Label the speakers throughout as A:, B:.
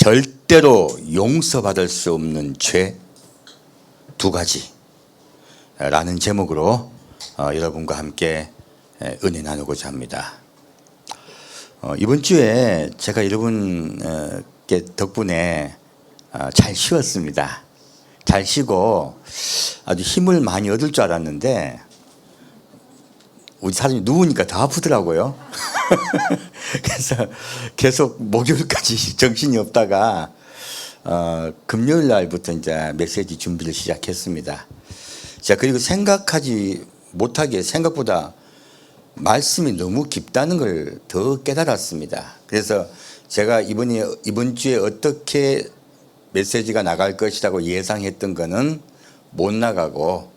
A: 절대로 용서받을 수 없는 죄 두 가지라는 제목으로 여러분과 함께 은혜 나누고자 합니다. 이번 주에 제가 여러분께 덕분에 잘 쉬었습니다. 잘 쉬고 아주 힘을 많이 얻을 줄 알았는데 우리 사람이 누우니까 더 아프더라고요. 그래서 계속 목요일까지 정신이 없다가 금요일 날부터 이제 메시지 준비를 시작했습니다. 자, 그리고 생각하지 못하게 생각보다 말씀이 너무 깊다는 걸 더 깨달았습니다. 그래서 제가 이번 주에 어떻게 메시지가 나갈 것이라고 예상했던 거는 못 나가고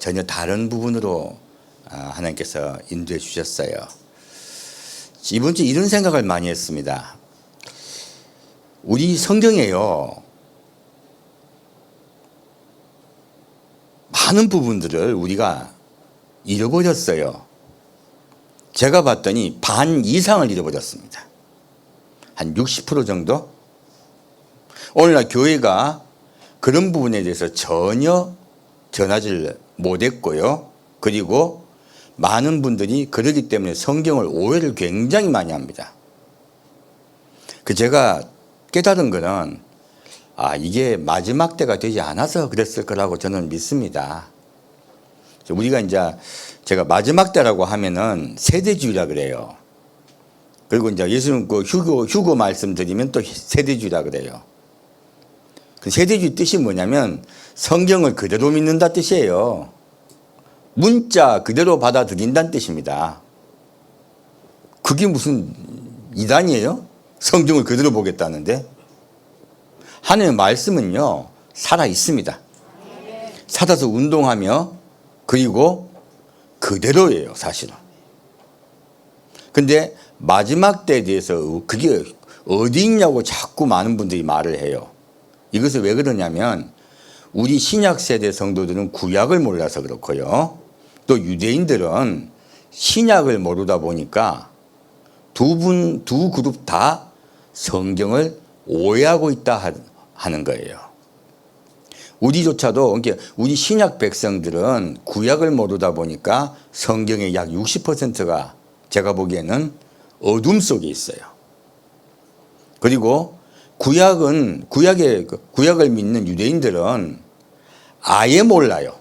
A: 전혀 다른 부분으로 하나님께서 인도해 주셨어요. 이번 주에 이런 생각을 많이 했습니다. 우리 성경에요, 많은 부분들을 우리가 잃어버렸어요. 제가 봤더니 반 이상을 잃어버렸습니다. 한 60% 정도? 오늘날 교회가 그런 부분에 대해서 전혀 전하지를 못했고요. 그리고 많은 분들이 그러기 때문에 성경을 오해를 굉장히 많이 합니다. 제가 깨달은 거는 이게 마지막 때가 되지 않아서 그랬을 거라고 저는 믿습니다. 우리가 이제 제가 마지막 때라고 하면은 세대주의라 그래요. 그리고 이제 예수님 그 휴거 말씀드리면 또 세대주의라 그래요. 그 세대주의 뜻이 뭐냐면 성경을 그대로 믿는다 뜻이에요. 문자 그대로 받아들인다는 뜻입니다. 그게 무슨 이단이에요? 성경을 그대로 보겠다는데. 하나님의 말씀은요 살아 있습니다. 살아서 운동하며 그리고 그대로예요 사실은. 근데 마지막 때에 대해서 그게 어디 있냐고 자꾸 많은 분들이 말을 해요. 이것을 왜 그러냐면 우리 신약 세대 성도들은 구약을 몰라서 그렇고요. 또 유대인들은 신약을 모르다 보니까 두 그룹 다 성경을 오해하고 있다 하는 거예요. 우리조차도 우리 신약 백성들은 구약을 모르다 보니까 성경의 약 60%가 제가 보기에는 어둠 속에 있어요. 그리고 구약을 믿는 유대인들은 아예 몰라요.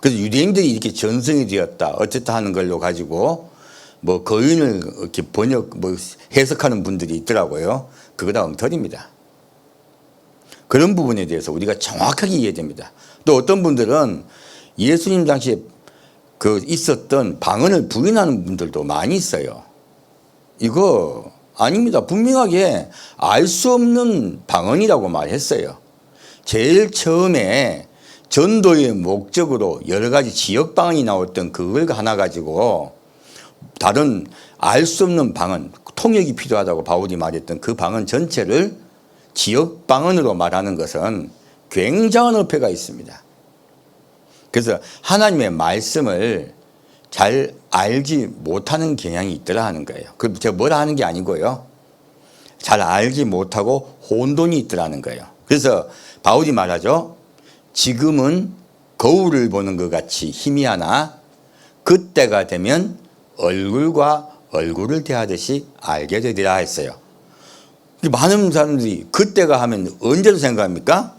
A: 그래서 유대인들이 이렇게 전성이 되었다 어쨌다 하는 걸로 가지고 뭐 거인을 이렇게 해석하는 분들이 있더라고요. 그거 다 엉터리입니다. 그런 부분에 대해서 우리가 정확하게 이해해야 됩니다. 또 어떤 분들은 예수님 당시에 있었던 방언을 부인하는 분들도 많이 있어요. 이거 아닙니다. 분명하게 알 수 없는 방언이라고 말했어요. 제일 처음에 전도의 목적으로 여러 가지 지역 방언이 나왔던 그걸 하나 가지고 다른 알 수 없는 방언, 통역이 필요하다고 바울이 말했던 그 방언 전체를 지역 방언으로 말하는 것은 굉장한 어폐가 있습니다. 그래서 하나님의 말씀을 잘 알지 못하는 경향이 있더라 하는 거예요. 제가 뭐라 하는 게 아니고요. 잘 알지 못하고 혼돈이 있더라는 거예요. 그래서 바울이 말하죠. 지금은 거울을 보는 것 같이 희미하나 그때가 되면 얼굴과 얼굴을 대하듯이 알게 되리라 했어요. 많은 사람들이 그때가 하면 언제로 생각합니까?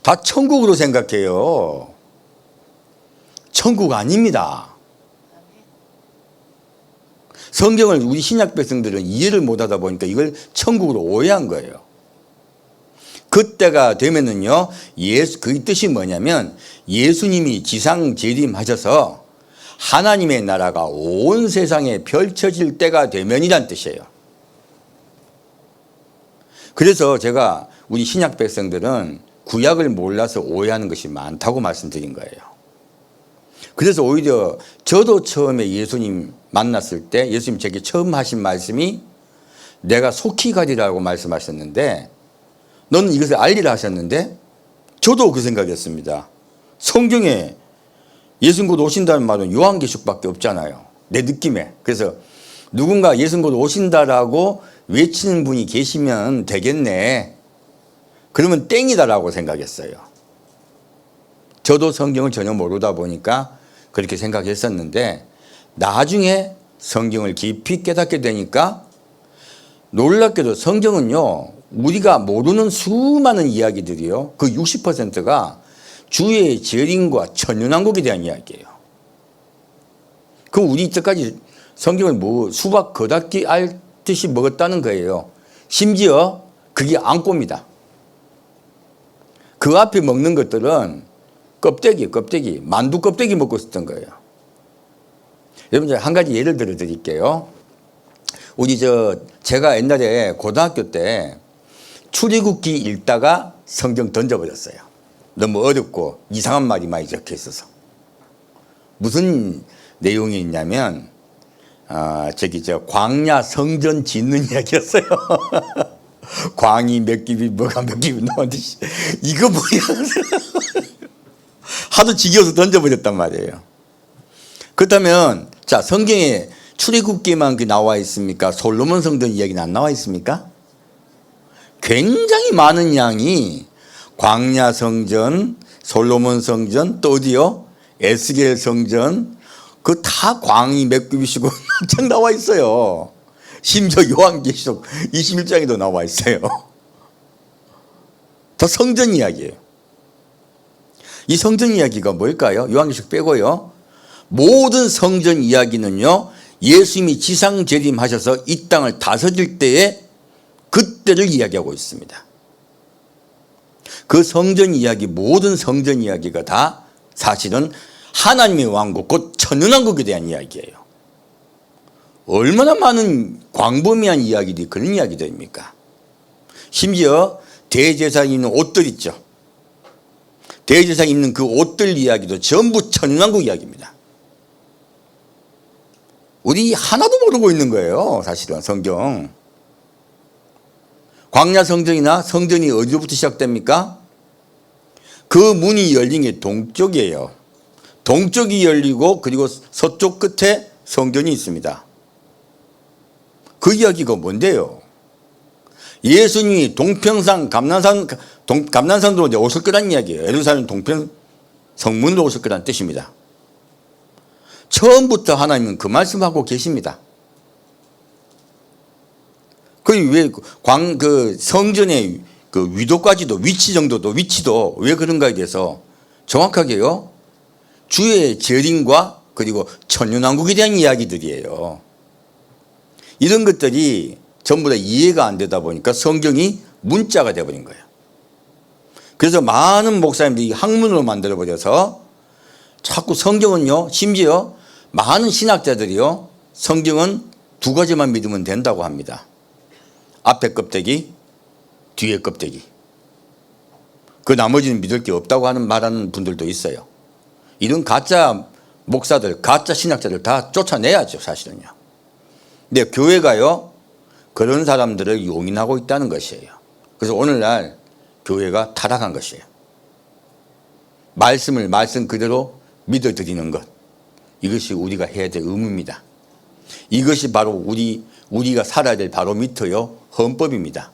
A: 다 천국으로 생각해요. 천국 아닙니다. 성경을 우리 신약 백성들은 이해를 못하다 보니까 이걸 천국으로 오해한 거예요. 그때가 되면은요, 그 뜻이 뭐냐면 예수님이 지상 재림하셔서 하나님의 나라가 온 세상에 펼쳐질 때가 되면이란 뜻이에요. 그래서 제가 우리 신약 백성들은 구약을 몰라서 오해하는 것이 많다고 말씀드린 거예요. 그래서 오히려 저도 처음에 예수님 만났을 때 예수님 제게 처음 하신 말씀이 내가 속히 가리라고 말씀하셨는데 너는 이것을 알리라 하셨는데 저도 그 생각이었습니다. 성경에 예수님 곧 오신다는 말은 요한계시록밖에 없잖아요. 내 느낌에. 그래서 누군가 예수님 곧 오신다라고 외치는 분이 계시면 되겠네. 그러면 땡이다라고 생각했어요. 저도 성경을 전혀 모르다 보니까 그렇게 생각했었는데 나중에 성경을 깊이 깨닫게 되니까 놀랍게도 성경은요, 우리가 모르는 수많은 이야기들이요, 그 60%가 주의 재림과 천년왕국에 대한 이야기예요. 그럼 우리 이때까지 성경을 뭐 수박 거닫기 알듯이 먹었다는 거예요. 심지어 그게 안꼬입니다. 그 앞에 먹는 것들은 껍데기, 만두 껍데기 먹고 있었던 거예요. 여러분, 한 가지 예를 들어 드릴게요. 제가 옛날에 고등학교 때 출애굽기 읽다가 성경 던져버렸어요. 너무 어렵고 이상한 말이 많이 적혀 있어서. 무슨 내용이 있냐면, 광야 성전 짓는 이야기였어요. 광이 몇 깁이 뭐가 몇 깁이 나왔는데, 이거 뭐야. 하도 지겨워서 던져버렸단 말이에요. 그렇다면, 자, 성경에 출애굽기만 나와 있습니까? 솔로몬 성전 이야기는 안 나와 있습니까? 굉장히 많은 양이 광야 성전, 솔로몬 성전, 또 어디요? 에스겔 성전, 그 다 광이 몇 깁이시고 한창 나와 있어요. 심지어 요한계시록 21장에도 나와 있어요. 다 성전 이야기예요. 이 성전 이야기가 뭘까요? 요한계시록 빼고요. 모든 성전 이야기는요, 예수님이 지상 재림하셔서 이 땅을 다스릴 때에 그때를 이야기하고 있습니다. 그 성전 이야기, 모든 성전 이야기가 다 사실은 하나님의 왕국, 곧 천년왕국에 대한 이야기예요. 얼마나 많은 광범위한 이야기들이 그런 이야기들입니까? 심지어 대제사장이 입는 옷들 있죠. 대제사장이 입는 그 옷들 이야기도 전부 천년왕국 이야기입니다. 우리 하나도 모르고 있는 거예요, 사실은 성경. 광야 성전이나 성전이 어디로부터 시작됩니까? 그 문이 열린 게 동쪽이에요. 동쪽이 열리고 그리고 서쪽 끝에 성전이 있습니다. 그 이야기가 뭔데요? 예수님이 동평산 감난산으로 이제 오실 거란 이야기예요. 예루살렘 동평 성문으로 오실 거란 뜻입니다. 처음부터 하나님은 그 말씀하고 계십니다. 그 성전의 그 위도까지도, 위치도 왜 그런가에 대해서 정확하게요, 주의 재림과 그리고 천년왕국에 대한 이야기들이에요. 이런 것들이 전부 다 이해가 안 되다 보니까 성경이 문자가 되어버린 거예요. 그래서 많은 목사님들이 학문으로 만들어버려서 자꾸 성경은요, 심지어 많은 신학자들이요, 성경은 두 가지만 믿으면 된다고 합니다. 앞에 껍데기, 뒤에 껍데기. 그 나머지는 믿을 게 없다고 말하는 분들도 있어요. 이런 가짜 목사들, 가짜 신학자들 다 쫓아내야죠, 사실은요. 근데 교회가요, 그런 사람들을 용인하고 있다는 것이에요. 그래서 오늘날 교회가 타락한 것이에요. 말씀 그대로 믿어드리는 것, 이것이 우리가 해야 될 의무입니다. 이것이 바로 우리가 살아야 될 바로미터요, 헌법입니다.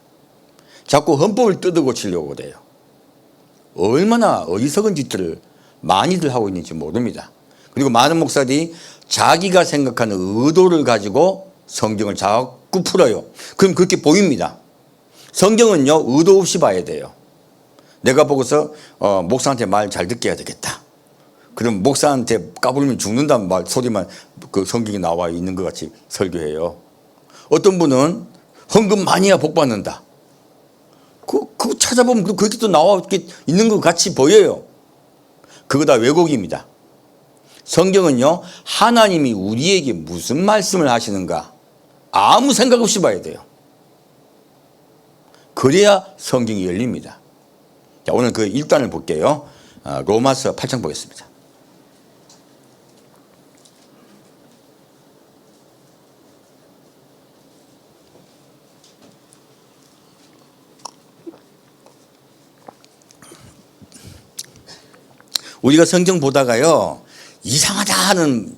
A: 자꾸 헌법을 뜯어고치려고 그래요. 얼마나 어리석은 짓들을 많이들 하고 있는지 모릅니다. 그리고 많은 목사들이 자기가 생각하는 의도를 가지고 성경을 자꾸 풀어요. 그럼 그렇게 보입니다. 성경은요, 의도 없이 봐야 돼요. 내가 보고서 목사한테 말 잘 듣게 해야 되겠다. 그럼 목사한테 까불면 죽는다는 소리만 그 성경에 나와 있는 것 같이 설교해요. 어떤 분은 헌금 많이 해야 복 받는다. 그거 찾아보면 그렇게 또 나와 있는 것 같이 보여요. 그거 다 왜곡입니다. 성경은요, 하나님이 우리에게 무슨 말씀을 하시는가 아무 생각 없이 봐야 돼요. 그래야 성경이 열립니다. 자, 오늘 그 1단을 볼게요. 로마서 8장 보겠습니다. 우리가 성경 보다가요, 이상하다 하는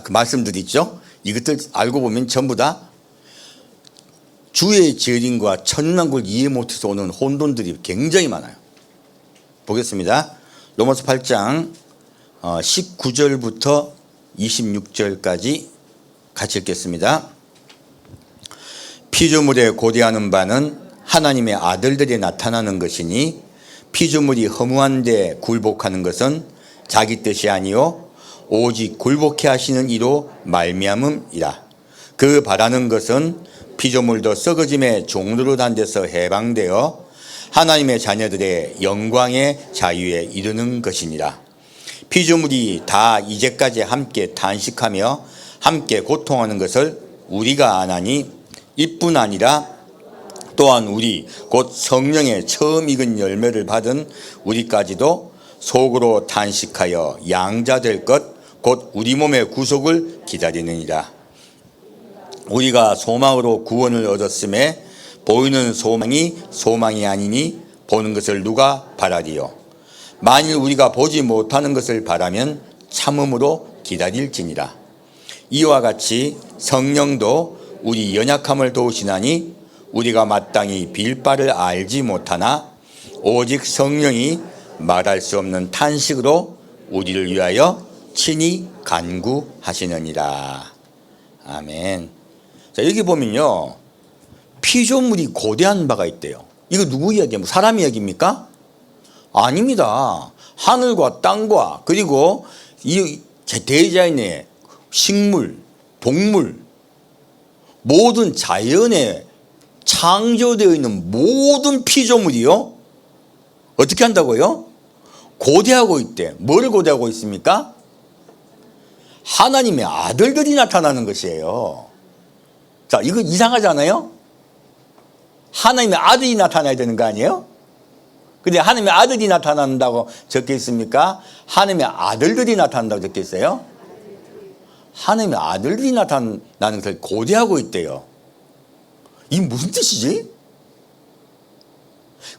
A: 그 말씀들 있죠? 이것들 알고 보면 전부 다 주의 재림과 천만국을 이해 못해서 오는 혼돈들이 굉장히 많아요. 보겠습니다. 로마서 8장 19절부터 26절까지 같이 읽겠습니다. 피조물에 고대하는 바는 하나님의 아들들이 나타나는 것이니 피조물이 허무한 데 굴복하는 것은 자기 뜻이 아니요 오직 굴복해 하시는 이로 말미암음이라. 그 바라는 것은 피조물도 썩어짐의 종로로 단 데서 해방되어 하나님의 자녀들의 영광의 자유에 이르는 것이니라. 피조물이 다 이제까지 함께 탄식하며 함께 고통하는 것을 우리가 아나니 이뿐 아니라 또한 우리 곧 성령의 처음 익은 열매를 받은 우리까지도 속으로 탄식하여 양자될 것 곧 우리 몸의 구속을 기다리느니라. 우리가 소망으로 구원을 얻었음에 보이는 소망이 소망이 아니니 보는 것을 누가 바라리요. 만일 우리가 보지 못하는 것을 바라면 참음으로 기다릴지니라. 이와 같이 성령도 우리 연약함을 도우시나니 우리가 마땅히 빌 바를 알지 못하나 오직 성령이 말할 수 없는 탄식으로 우리를 위하여 친히 간구하시느니라. 아멘. 자, 여기 보면요, 피조물이 고대한 바가 있대요. 이거 누구 이야기예요? 사람 이야기입니까? 아닙니다. 하늘과 땅과 그리고 이 대자연의 식물, 동물, 모든 자연에 창조되어 있는 모든 피조물이요, 어떻게 한다고요? 고대하고 있대. 뭐를 고대하고 있습니까? 하나님의 아들들이 나타나는 것이에요. 자, 이거 이상하지 않아요? 하나님의 아들이 나타나야 되는 거 아니에요? 근데 하나님의 아들이 나타난다고 적혀 있습니까? 하나님의 아들들이 나타난다고 적혀 있어요? 하나님의 아들들이 나타나는 것을 고대하고 있대요. 이게 무슨 뜻이지?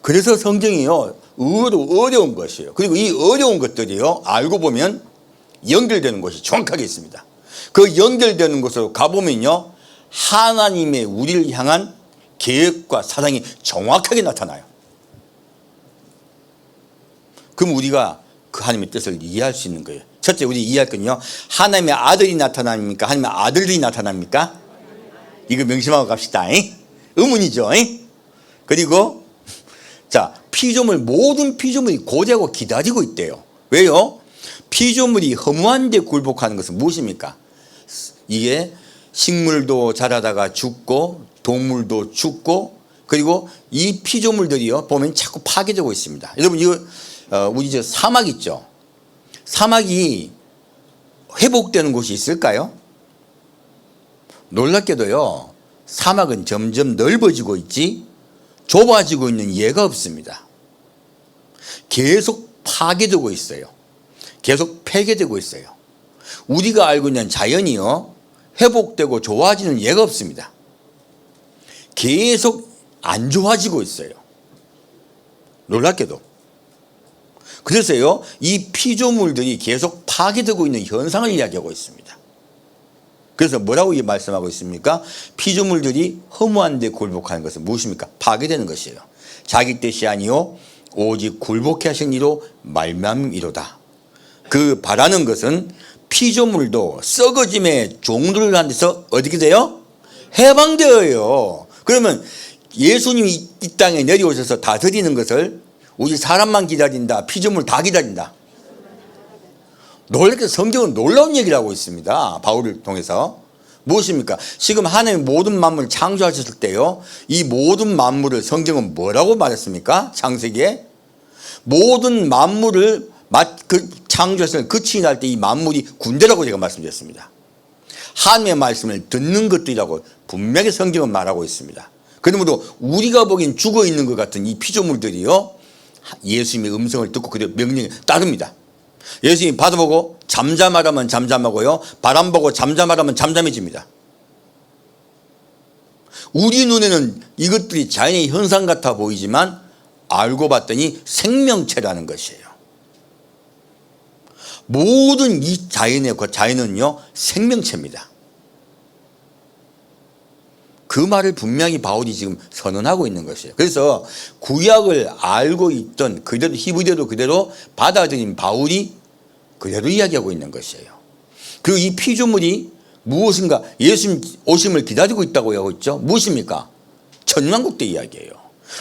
A: 그래서 성경이요, 어려운 것이에요. 그리고 이 어려운 것들이요, 알고 보면 연결되는 것이 정확하게 있습니다. 그 연결되는 곳으로 가보면요, 하나님의 우리를 향한 계획과 사랑이 정확하게 나타나요. 그럼 우리가 그 하나님의 뜻을 이해할 수 있는 거예요. 첫째, 우리 이해할 건요, 하나님의 아들이 나타납니까? 하나님의 아들들이 나타납니까? 이거 명심하고 갑시다. 의문이죠. 그리고 자, 피조물, 모든 피조물이 고대하고 기다리고 있대요. 왜요? 피조물이 허무한 데 굴복하는 것은 무엇입니까? 이게 식물도 자라다가 죽고 동물도 죽고, 그리고 이 피조물들이요, 보면 자꾸 파괴되고 있습니다. 여러분, 이거 우리 저 사막 있죠? 사막이 회복되는 곳이 있을까요? 놀랍게도요, 사막은 점점 넓어지고 있지 좁아지고 있는 예가 없습니다. 계속 파괴되고 있어요. 계속 폐괴되고 있어요. 우리가 알고 있는 자연이요, 회복되고 좋아지는 예가 없습니다. 계속 안 좋아지고 있어요. 놀랍게도. 그래서요, 이 피조물들이 계속 파괴되고 있는 현상을 이야기하고 있습니다. 그래서 뭐라고 말씀하고 있습니까? 피조물들이 허무한 데 굴복하는 것은 무엇입니까? 파괴되는 것이에요. 자기 뜻이 아니요 오직 굴복해 하신 이로 말미암이로다. 그 바라는 것은 피조물도 썩어짐의 종들을 한 데서 어떻게 돼요? 해방되어요. 그러면 예수님이 이 땅에 내려오셔서 다스리는 것을 우리 사람만 기다린다, 피조물 다 기다린다. 놀랍게 성경은 놀라운 얘기를 하고 있습니다. 바울을 통해서. 무엇입니까? 지금 하나님 모든 만물을 창조하셨을 때요, 이 모든 만물을 성경은 뭐라고 말했습니까? 창세기에 모든 만물을 창조했을 때 끝이 날 때 이 만물이 군대라고 제가 말씀드렸습니다. 하나님의 말씀을 듣는 것들이라고 분명히 성경은 말하고 있습니다. 그러므로 우리가 보기엔 죽어 있는 것 같은 이 피조물들이요, 예수님의 음성을 듣고 그대로 명령에 따릅니다. 예수님 바다 보고 잠잠하라면 잠잠하고요, 바람 보고 잠잠하라면 잠잠해집니다. 우리 눈에는 이것들이 자연의 현상 같아 보이지만 알고 봤더니 생명체라는 것이에요. 모든 이 자연은요, 생명체입니다. 그 말을 분명히 바울이 지금 선언하고 있는 것이에요. 그래서 구약을 알고 있던 그대로 히브리어도 그대로 받아들인 바울이 그대로 이야기하고 있는 것이에요. 그리고 이 피조물이 무엇인가 예수님 오심을 기다리고 있다고 하고 있죠. 무엇입니까? 천년왕국 때 이야기예요.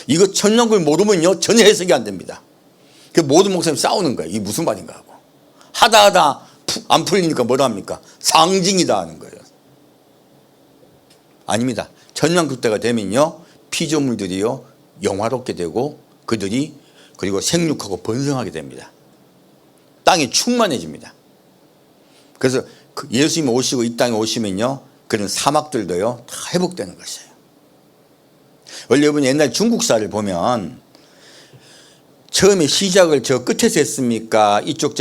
A: 이거 천년왕국을 모르면요 전혀 해석이 안 됩니다. 그 모든 목사님 싸우는 거예요. 이게 무슨 말인가 하고. 하다 안 풀리니까 뭐라 합니까? 상징이다 하는 거예요. 아닙니다. 천년왕국 때가 되면요 피조물들이요 영화롭게 되고 그들이 그리고 생육하고 번성하게 됩니다. 땅이 충만해집니다. 그래서 예수님이 오시고 이 땅에 오시면요 그런 사막들도요 다 회복되는 것이에요. 원래 여러분 옛날 중국사를 보면 처음에 시작을 저 끝에서 했습니까? 이쪽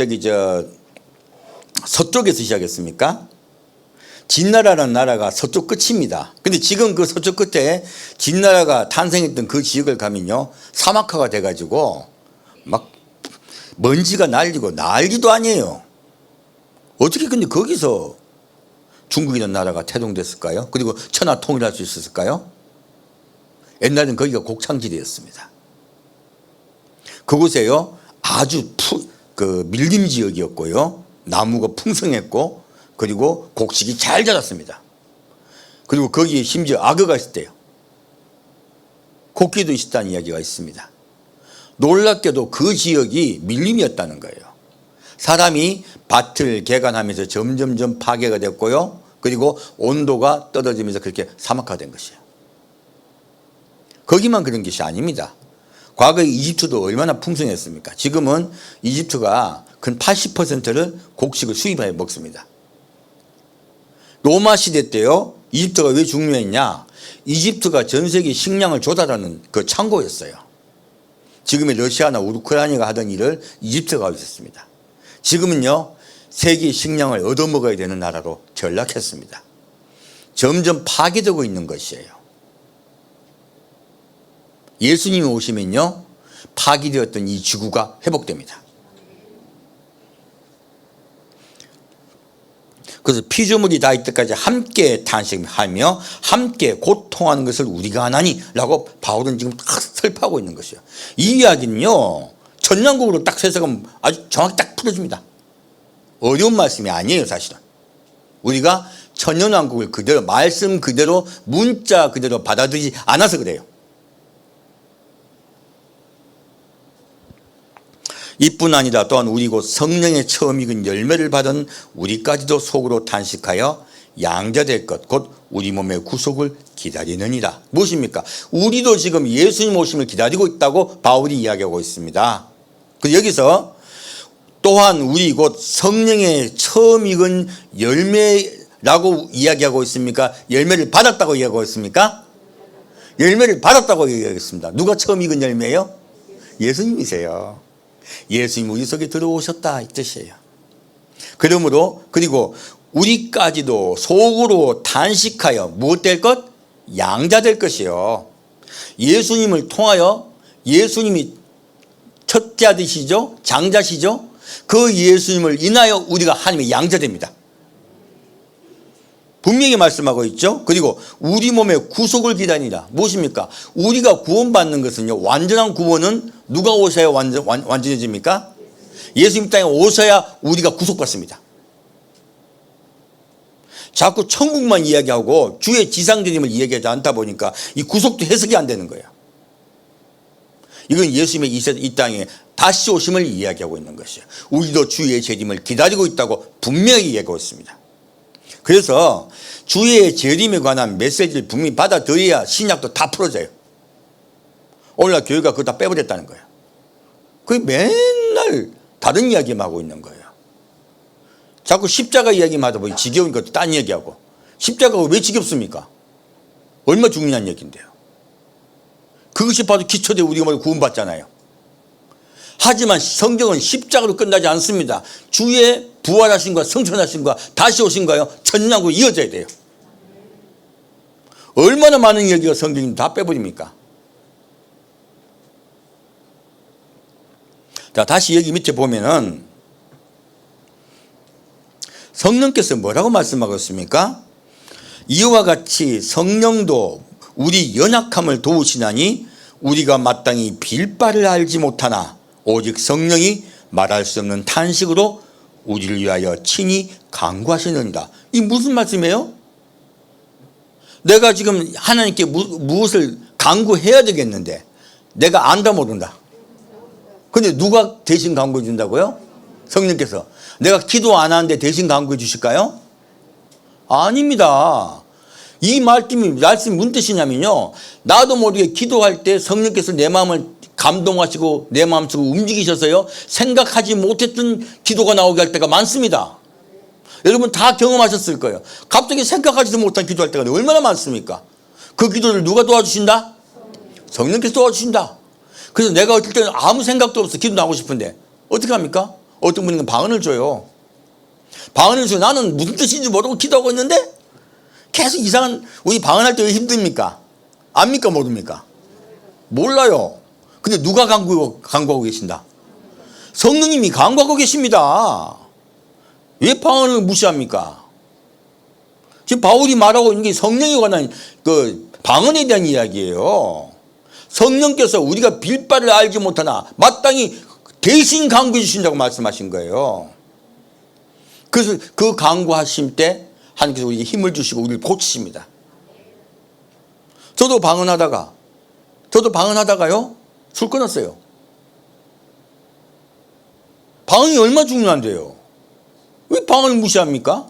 A: 서쪽에서 시작했습니까? 진나라라는 나라가 서쪽 끝입니다. 근데 지금 그 서쪽 끝에 진나라가 탄생했던 그 지역을 가면요 사막화가 돼가지고 막 먼지가 날리고 난리도 아니에요. 어떻게 근데 거기서 중국이라는 나라가 태동됐을까요? 그리고 천하 통일할 수 있었을까요? 옛날엔 거기가 곡창지대였습니다. 그곳에요 아주 밀림 지역이었고요 나무가 풍성했고 그리고 곡식이 잘 자랐습니다. 그리고 거기에 심지어 악어가 있었대요. 코끼리도 있었다는 이야기가 있습니다. 놀랍게도 그 지역이 밀림이었다는 거예요. 사람이 밭을 개간하면서 점점점 파괴가 됐고요. 그리고 온도가 떨어지면서 그렇게 사막화된 것이에요. 거기만 그런 것이 아닙니다. 과거에 이집트도 얼마나 풍성했습니까? 지금은 이집트가 근 80%를 곡식을 수입해 먹습니다. 로마 시대 때요 이집트가 왜 중요했냐? 이집트가 전 세계 식량을 조달하는 그 창고였어요. 지금의 러시아나 우크라이나가 하던 일을 이집트가 하고 있었습니다. 지금은요 세계 식량을 얻어먹어야 되는 나라로 전락했습니다. 점점 파괴되고 있는 것이에요. 예수님이 오시면요 파괴되었던 이 지구가 회복됩니다. 그래서 피조물이 다 이때까지 함께 탄식하며 함께 고통하는 것을 우리가 하나니 라고 바울은 지금 딱 설파하고 있는 것이에요. 이 이야기는요 천년왕국으로 딱 해석하면 아주 정확히 딱 풀어줍니다. 어려운 말씀이 아니에요. 사실은 우리가 천년왕국을 그대로 말씀 그대로 문자 그대로 받아들이지 않아서 그래요. 이뿐 아니라 또한 우리 곧 성령의 처음 익은 열매를 받은 우리까지도 속으로 탄식하여 양자될 것 곧 우리 몸의 구속을 기다리느니라. 무엇입니까? 우리도 지금 예수님 오심을 기다리고 있다고 바울이 이야기하고 있습니다. 그래서 여기서 또한 우리 곧 성령의 처음 익은 열매라고 이야기하고 있습니까? 열매를 받았다고 이야기하고 있습니까? 열매를 받았다고 이야기했습니다. 누가 처음 익은 열매예요? 예수님이세요. 예수님 우리 속에 들어오셨다 이 뜻이에요. 그러므로 그리고 우리까지도 속으로 탄식하여 무엇 될 것? 양자 될 것이요. 예수님을 통하여 예수님이 첫째 아들이시죠? 장자시죠? 그 예수님을 인하여 우리가 하나님의 양자 됩니다. 분명히 말씀하고 있죠. 그리고 우리 몸의 구속을 기다리라. 무엇입니까? 우리가 구원받는 것은요 완전한 구원은 누가 오셔야 완전해집니까? 예수님 땅에 오셔야 우리가 구속받습니다. 자꾸 천국만 이야기하고 주의 지상되림을 이야기하지 않다 보니까 이 구속도 해석이 안 되는 거예요. 이건 예수님의 이 땅에 다시 오심을 이야기하고 있는 것이에요. 우리도 주의 재림을 기다리고 있다고 분명히 이야기하고 있습니다. 그래서 주의 재림에 관한 메시지를 분명히 받아들여야 신약도 다 풀어져요. 오늘날 교회가 그거 다 빼버렸다는 거예요. 그게 맨날 다른 이야기만 하고 있는 거예요. 자꾸 십자가 이야기만 하다 보니 지겨운 것도 딴 얘기하고. 십자가가 왜 지겹습니까? 얼마 중요한 얘기인데요. 그것이 바로 기초대 우리가 모두 구원받잖아요. 하지만 성경은 십자가로 끝나지 않습니다. 주의 부활하신과 성천하신과 다시 오신과요 천년왕국으로 이어져야 돼요. 얼마나 많은 얘기가 성경이 다 빼버립니까? 자, 다시 여기 밑에 보면은 성령께서 뭐라고 말씀하고 있습니까? 이와 같이 성령도 우리 연약함을 도우시나니 우리가 마땅히 빌 바를 알지 못하나 오직 성령이 말할 수 없는 탄식으로 우리를 위하여 친히 간구하시느니라. 이 무슨 말씀이에요? 내가 지금 하나님께 무엇을 간구해야 되겠는데 내가 안다 모른다. 근데 누가 대신 간구해 준다고요? 성령께서. 내가 기도 안 하는데 대신 간구해 주실까요? 아닙니다. 이 말씀이 무슨 뜻이냐면요, 나도 모르게 기도할 때 성령께서 내 마음을 감동하시고 내 마음속으로 움직이셔서요 생각하지 못했던 기도가 나오게 할 때가 많습니다. 여러분 다 경험하셨을 거예요. 갑자기 생각하지도 못한 기도할 때가 얼마나 많습니까? 그 기도를 누가 도와주신다? 성령께서 도와주신다. 그래서 내가 어떨 때는 아무 생각도 없어 기도 나오고 싶은데 어떻게 합니까? 어떤 분은 방언을 줘요. 방언을 줘요. 나는 무슨 뜻인지 모르고 기도하고 있는데 계속 이상한, 우리 방언할 때 왜 힘듭니까? 압니까 모릅니까? 몰라요. 근데 누가 간구하고 계신다? 성령님이 간구하고 계십니다. 왜 방언을 무시합니까? 지금 바울이 말하고 있는 게 성령에 관한 그 방언에 대한 이야기예요. 성령께서 우리가 빌 바를 알지 못하나 마땅히 대신 간구해 주신다고 말씀하신 거예요. 그래서 그 간구하실 때 하나님께서 우리에게 힘을 주시고 우리를 고치십니다. 저도 방언하다가요 술 끊었어요. 방언이 얼마나 중요한데요. 왜 방언을 무시합니까?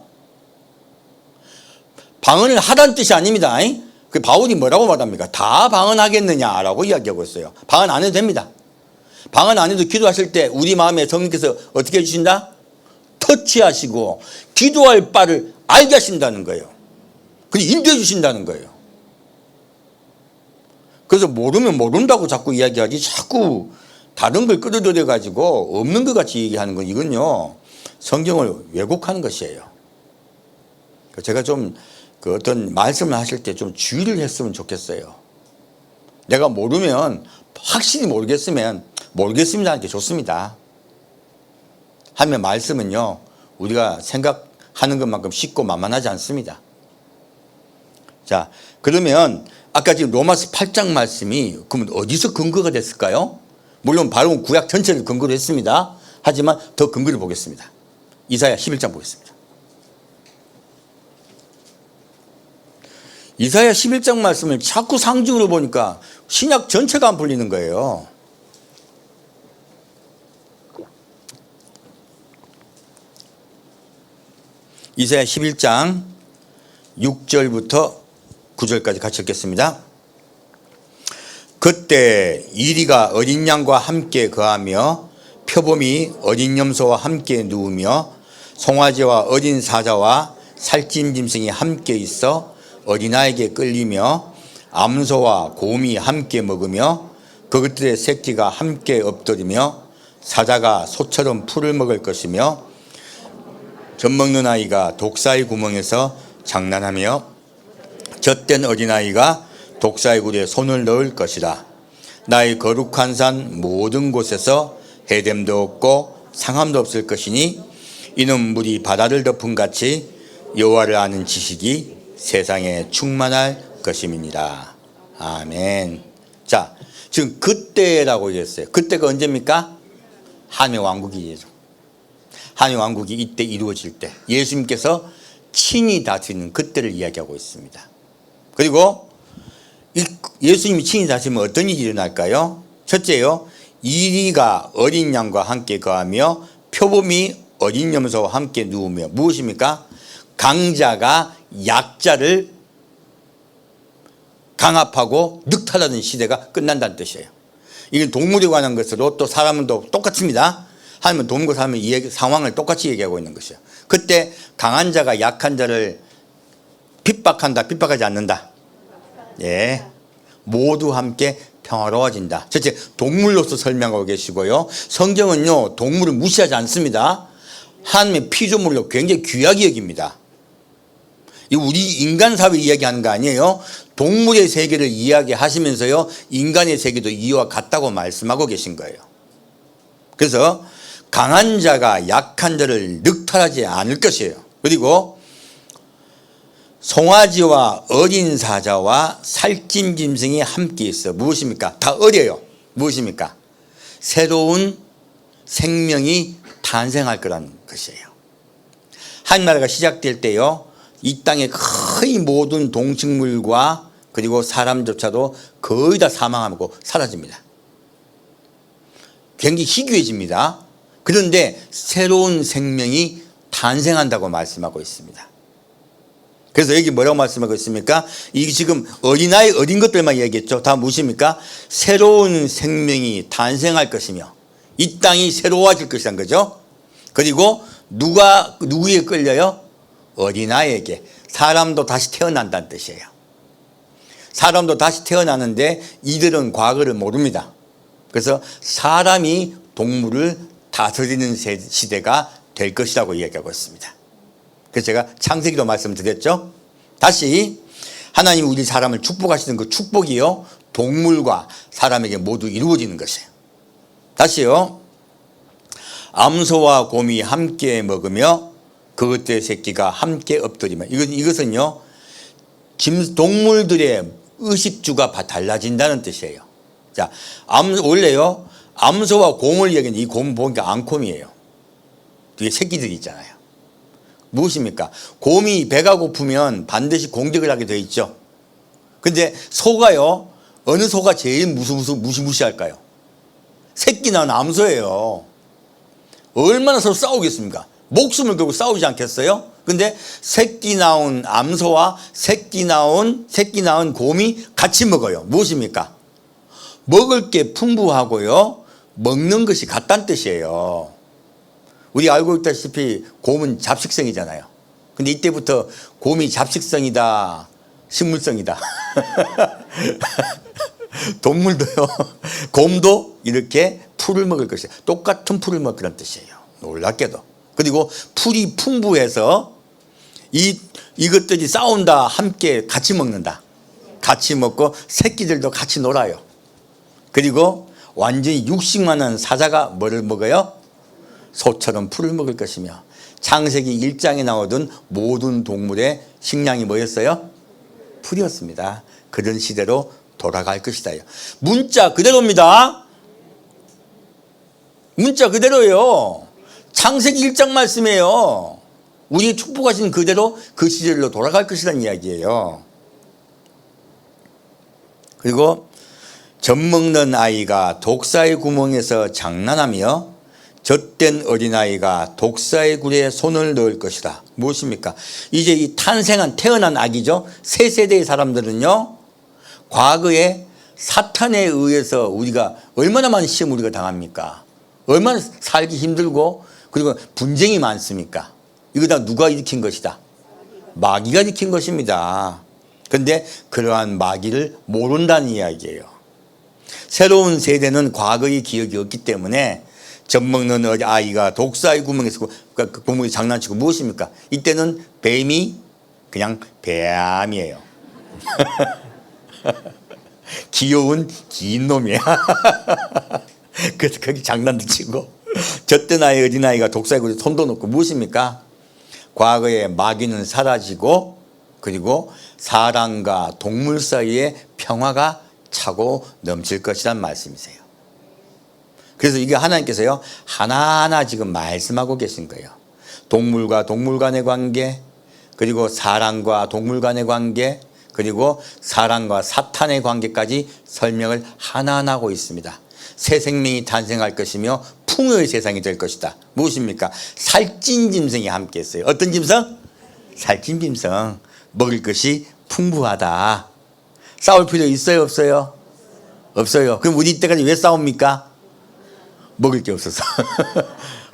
A: 방언을 하라는 뜻이 아닙니다. 그 바울이 뭐라고 말합니까? 다 방언하겠느냐라고 이야기하고 있어요. 방언 안 해도 됩니다. 방언 안 해도 기도하실 때 우리 마음에 성령께서 어떻게 해주신다? 터치하시고 기도할 바를 알게 하신다는 거예요. 그리고 인도해 주신다는 거예요. 그래서 모르면 모른다고 자꾸 이야기하지 자꾸 다른 걸 끌어들여 가지고 없는 것 같이 얘기하는 건 이건요 성경을 왜곡하는 것이에요. 제가 좀 그 어떤 말씀을 하실 때 좀 주의를 했으면 좋겠어요. 내가 모르면 확실히 모르겠으면 모르겠습니다 하는 게 좋습니다. 하면 말씀은요 우리가 생각하는 것만큼 쉽고 만만하지 않습니다. 자, 그러면 아까 지금 로마서 8장 말씀이 그러면 어디서 근거가 됐을까요? 물론 바로 구약 전체를 근거로 했습니다. 하지만 더 근거를 보겠습니다. 이사야 11장 보겠습니다. 이사야 11장 말씀을 자꾸 상징으로 보니까 신약 전체가 안 풀리는 거예요. 이사야 11장 6절부터 9절까지 같이 읽겠습니다. 그때 이리가 어린 양과 함께 거하며 표범이 어린 염소와 함께 누우며 송아지와 어린 사자와 살찐 짐승이 함께 있어 어린아이에게 끌리며 암소와 곰이 함께 먹으며 그것들의 새끼가 함께 엎드리며 사자가 소처럼 풀을 먹을 것이며 젖먹는 아이가 독사의 구멍에서 장난하며 젖된 어린아이가 독사의 굴에 손을 넣을 것이다. 나의 거룩한 산 모든 곳에서 해됨도 없고 상함도 없을 것이니 이는 물이 바다를 덮은 같이 여호와를 아는 지식이 세상에 충만할 것임이니라. 아멘. 자, 지금 그때라고 얘기했어요. 그때가 언제입니까? 하나님의 왕국이죠. 하나님의 왕국이 이때 이루어질 때 예수님께서 친히 다스리는 그때를 이야기하고 있습니다. 그리고 예수님이 친히 다스리면 어떤 일이 일어날까요? 첫째요, 이리가 어린 양과 함께 거하며 표범이 어린 염소와 함께 누우며 무엇입니까? 강자가 약자를 강압하고 늑탈하는 시대가 끝난다는 뜻이에요. 이게 동물에 관한 것으로 또 사람은 또 똑같습니다. 하나님은 동물과 사람의 이 상황을 똑같이 얘기하고 있는 것이에요. 그때 강한 자가 약한 자를 핍박한다, 핍박하지 않는다. 예, 모두 함께 평화로워진다. 첫째, 동물로서 설명하고 계시고요. 성경은요 동물을 무시하지 않습니다. 하나님의 피조물로 굉장히 귀하게 여깁니다. 우리 인간 사회 이야기하는 거 아니에요. 동물의 세계를 이야기하시면서요 인간의 세계도 이와 같다고 말씀하고 계신 거예요. 그래서 강한 자가 약한 자를 늑탈하지 않을 것이에요. 그리고 송아지와 어린 사자와 살찐 짐승이 함께 있어. 무엇입니까? 다 어려요. 무엇입니까? 새로운 생명이 탄생할 거라는 것이에요. 하늘나라가 시작될 때요, 이 땅의 거의 모든 동식물과 그리고 사람조차도 거의 다 사망하고 사라집니다. 굉장히 희귀해집니다. 그런데 새로운 생명이 탄생한다고 말씀하고 있습니다. 그래서 여기 뭐라고 말씀하고 있습니까? 이게 지금 어린아이 어린 것들만 얘기했죠. 다 무엇입니까? 새로운 생명이 탄생할 것이며 이 땅이 새로워질 것이란 거죠. 그리고 누구에 끌려요? 어린아이에게. 사람도 다시 태어난다는 뜻이에요. 사람도 다시 태어나는데 이들은 과거를 모릅니다. 그래서 사람이 동물을 다스리는 시대가 될 것이라고 이야기하고 있습니다. 그래서 제가 창세기도 말씀드렸죠. 다시 하나님이 우리 사람을 축복하시는 그 축복이요, 동물과 사람에게 모두 이루어지는 것이에요. 다시요. 암소와 곰이 함께 먹으며 그것들의 새끼가 함께 엎드리며. 이것은요, 동물들의 의식주가 달라진다는 뜻이에요. 자, 원래요, 암소와 곰을 얘기하는, 이 곰 보니까 앙콤이에요. 뒤에 새끼들이 있잖아요. 무엇입니까? 곰이 배가 고프면 반드시 공격을 하게 되어 있죠. 근데 소가요, 어느 소가 제일 무시무시할까요? 새끼 낳은 암소예요. 얼마나 서로 싸우겠습니까? 목숨을 걸고 싸우지 않겠어요? 근데 새끼 낳은 암소와 새끼 낳은 곰이 같이 먹어요. 무엇입니까? 먹을 게 풍부하고요, 먹는 것이 같다는 뜻이에요. 우리 알고 있다시피 곰은 잡식성이잖아요. 근데 이때부터 곰이 잡식성이다, 식물성이다. 동물도요, 곰도 이렇게 풀을 먹을 것이에요. 똑같은 풀을 먹을 그런 뜻이에요. 놀랍게도. 그리고 풀이 풍부해서 이것들이 싸운다, 함께 같이 먹는다. 같이 먹고 새끼들도 같이 놀아요. 그리고 완전히 육식만한 사자가 뭐를 먹어요? 소처럼 풀을 먹을 것이며, 창세기 1장에 나오던 모든 동물의 식량이 뭐였어요? 풀이었습니다. 그런 시대로 돌아갈 것이다. 문자 그대로입니다. 문자 그대로예요. 창세기 1장 말씀이에요. 우리 축복하신 그대로 그 시절로 돌아갈 것이라는 이야기예요. 그리고 젖먹는 아이가 독사의 구멍에서 장난하며 젖된 어린아이가 독사의 굴에 손을 넣을 것이다. 무엇입니까? 이제 이 태어난 아기죠. 새 세대의 사람들은요, 과거에 사탄에 의해서 우리가 얼마나 많은 시험 우리가 당합니까? 얼마나 살기 힘들고, 그리고 분쟁이 많습니까? 이거 다 누가 일으킨 것이다? 마귀가 일으킨 것입니다. 그런데 그러한 마귀를 모른다는 이야기예요. 새로운 세대는 과거의 기억이 없기 때문에 젖먹는 아이가 독사의 구멍에서 그 구멍에 장난치고 무엇입니까? 이때는 뱀이 그냥 뱀이에요. 귀여운 긴 놈이야. 그래서 거기 장난도 치고, 젖된 아이, 어린아이가 독사의 구멍에 손도 넣고 무엇입니까? 과거에 마귀는 사라지고, 그리고 사람과 동물 사이에 평화가 차고 넘칠 것이란 말씀이세요. 그래서 이게 하나님께서요, 하나하나 지금 말씀하고 계신 거예요. 동물과 동물 간의 관계, 그리고 사람과 동물 간의 관계, 그리고 사람과 사탄의 관계까지 설명을 하나하나 하고 있습니다. 새 생명이 탄생할 것이며 풍요의 세상이 될 것이다. 무엇입니까? 살찐 짐승이 함께 했어요. 어떤 짐승? 살찐 짐승. 먹을 것이 풍부하다. 싸울 필요 있어요, 없어요? 없어요. 그럼 우리 이때까지 왜 싸웁니까? 먹을 게 없어서.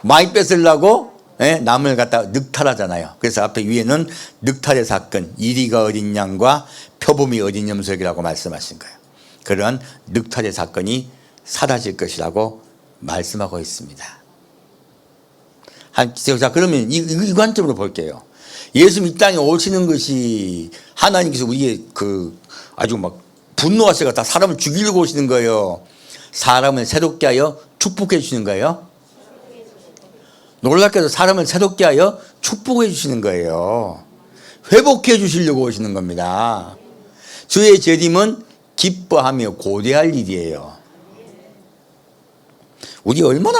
A: 많이 뺏으려고 남을 갖다가 늑탈하잖아요. 그래서 앞에 위에는 늑탈의 사건, 이리가 어린 양과 표범이 어린 염소에게라고 말씀하신 거예요. 그러한 늑탈의 사건이 사라질 것이라고 말씀하고 있습니다. 자, 그러면 이 관점으로 볼게요. 예수님 이 땅에 오시는 것이 하나님께서 우리의 아주 막 분노하셔서 다 사람을 죽이려고 오시는 거예요. 사람을 새롭게 하여 축복해 주시는 거예요. 놀랍게도 사람을 새롭게 하여 축복해 주시는 거예요. 회복해 주시려고 오시는 겁니다. 주의 재림은 기뻐하며 고대할 일이에요. 우리 얼마나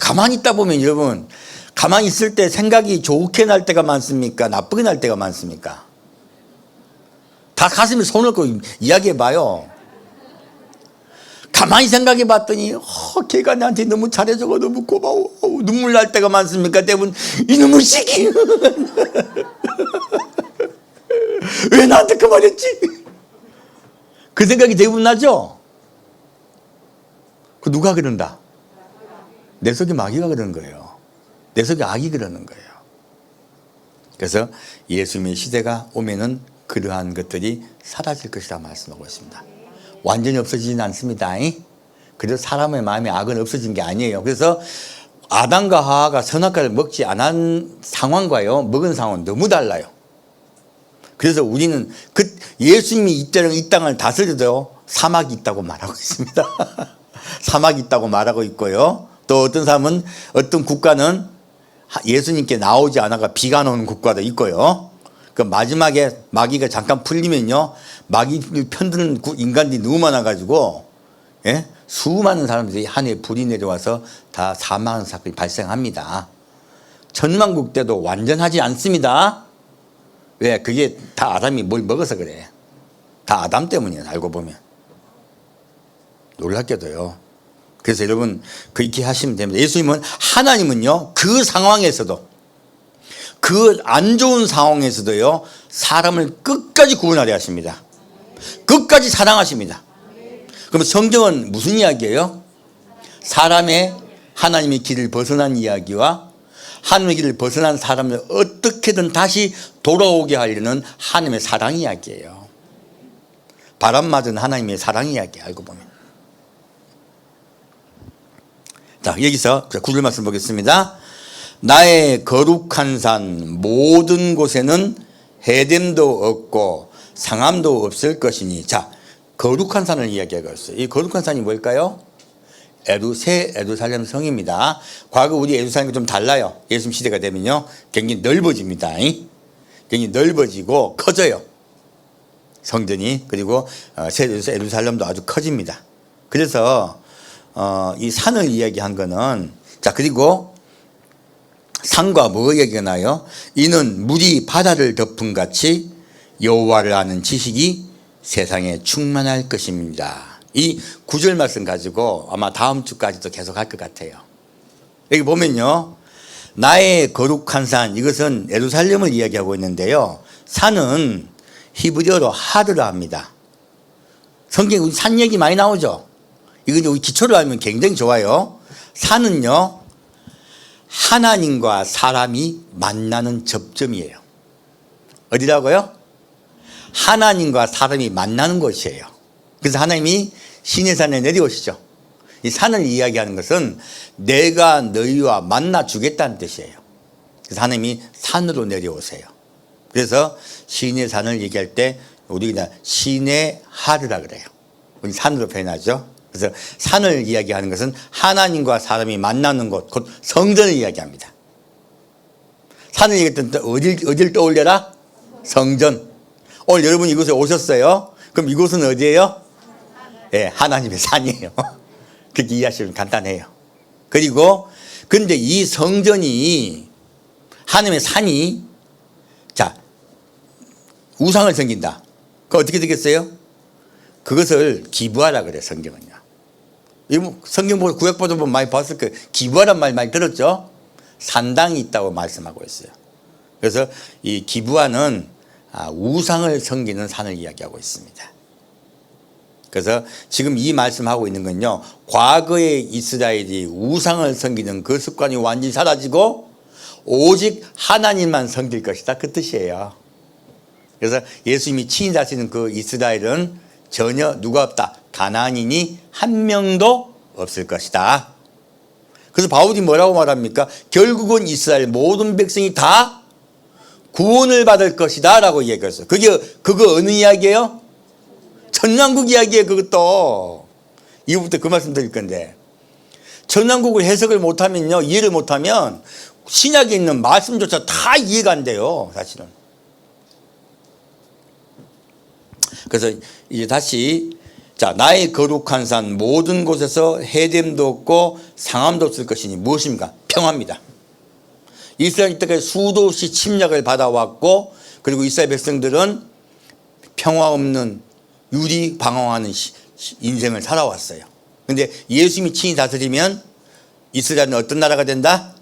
A: 가만히 있다 보면 여러분, 가만히 있을 때 생각이 좋게 날 때가 많습니까? 나쁘게 날 때가 많습니까? 다 가슴에 손을 얹고 이야기해 봐요. 가만히 생각해 봤더니 걔가 나한테 너무 잘해줘서 너무 고마워. 눈물 날 때가 많습니까? 대부분 이놈의 새끼 왜 나한테 그 말했지? 그 생각이 대부분 나죠? 그 누가 그런다? 내 속에 마귀가 그러는 거예요. 내 속에 악이 그러는 거예요. 그래서 예수님의 시대가 오면은 그러한 것들이 사라질 것이라 말씀하고 있습니다. 완전히 없어지진 않습니다. 그래서 사람의 마음에 악은 없어진 게 아니에요. 그래서 아담과 하와가 선악과를 먹지 않은 상황과요, 먹은 상황은 너무 달라요. 그래서 우리는 예수님이 이 땅을 다스려도 사막이 있다고 말하고 있습니다. 사막이 있다고 말하고 있고요. 또 어떤 사람은, 어떤 국가는 예수님께 나오지 않아가 비가 오는 국가도 있고요. 그 마지막에 마귀가 잠깐 풀리면요, 마귀를 편드는 인간들이 너무 많아가지고, 예? 수많은 사람들이 하늘에 불이 내려와서 다 사망하는 사건이 발생합니다. 천만국 때도 완전하지 않습니다. 왜? 그게 다 아담이 뭘 먹어서 그래. 다 아담 때문이에요, 알고 보면. 놀랍게도요. 그래서 여러분, 그렇게 하시면 됩니다. 예수님은, 하나님은요, 그 상황에서도, 그 안 좋은 상황에서도요, 사람을 끝까지 구원하려 하십니다. 끝까지 사랑하십니다. 그럼 성경은 무슨 이야기예요? 사람의 하나님의 길을 벗어난 이야기와 하나님의 길을 벗어난 사람을 어떻게든 다시 돌아오게 하려는 하나님의 사랑 이야기예요. 바람 맞은 하나님의 사랑 이야기, 알고 보면. 자, 여기서 9절 말씀 보겠습니다. 나의 거룩한 산 모든 곳에는 해됨도 없고 상함도 없을 것이니. 자, 거룩한 산을 이야기하고 있어요. 이 거룩한 산이 뭘까요? 새 예루살렘 성입니다. 과거 우리 예루살렘이 좀 달라요. 예수님 시대가 되면요, 굉장히 넓어집니다. 굉장히 넓어지고 커져요, 성전이. 그리고 새 예루살렘도 아주 커집니다. 그래서 이 산을 이야기한 거는, 자, 그리고 산과 뭐 얘기가 나요? 이는 물이 바다를 덮은 같이 여호와를 아는 지식이 세상에 충만할 것입니다. 이 9절 말씀 가지고 아마 다음 주까지도 계속 할 것 같아요. 여기 보면요, 나의 거룩한 산, 이것은 예루살렘을 이야기하고 있는데요, 산은 히브리어로 하드라 합니다. 성경에 산 얘기 많이 나오죠. 이거 우리 기초를 알면 굉장히 좋아요. 산은요, 하나님과 사람이 만나는 접점이에요. 어디라고요? 하나님과 사람이 만나는 곳이에요. 그래서 하나님이 시내산에 내려오시죠. 이 산을 이야기하는 것은 내가 너희와 만나 주겠다는 뜻이에요. 그래서 하나님이 산으로 내려오세요. 그래서 시내산을 얘기할 때 우리가 시내하르라 그래요. 우리 산으로 표현하죠. 그래서 산을 이야기하는 것은 하나님과 사람이 만나는 곳, 곧 성전을 이야기합니다. 산을 얘기할 때 어딜 떠올려라? 성전. 오늘 여러분 이곳에 오셨어요. 그럼 이곳은 어디예요? 예, 하나님의 산이에요. 그렇게 이해하시면 간단해요. 그리고 근데 이 성전이, 하나님의 산이, 자, 우상을 섬긴다. 그 어떻게 되겠어요? 그것을 기부하라 그래, 성경은요. 성경 보고 구약 보도 보면 많이 봤을 거예요. 기부하란 말 많이 들었죠? 산당이 있다고 말씀하고 있어요. 그래서 이 기부하는 우상을 섬기는 산을 이야기하고 있습니다. 그래서 지금 이 말씀하고 있는 건요, 과거의 이스라엘이 우상을 섬기는 그 습관이 완전히 사라지고 오직 하나님만 섬길 것이다, 그 뜻이에요. 그래서 예수님이 친히 다스리는 그 이스라엘은 전혀 누가 없다, 가나안인이 한 명도 없을 것이다. 그래서 바울이 뭐라고 말합니까? 결국은 이스라엘 모든 백성이 다 구원을 받을 것이다 라고 얘기했어요. 그거 어느 이야기예요? 천년국 이야기예요. 그것도 이후부터 그 말씀 드릴 건데, 천년국을 해석을 못하면요, 이해를 못하면 신약에 있는 말씀조차 다 이해가 안 돼요, 사실은. 그래서 이제 다시 자, 나의 거룩한 산 모든 곳에서 해됨도 없고 상함도 없을 것이니 무엇입니까? 평화입니다. 이스라엘 이때까지 수도 없이 침략을 받아왔고, 그리고 이스라엘 백성들은 평화 없는 유리방황하는 인생을 살아왔어요. 근데 예수님이 친히 다스리면 이스라엘은 어떤 나라가 된다?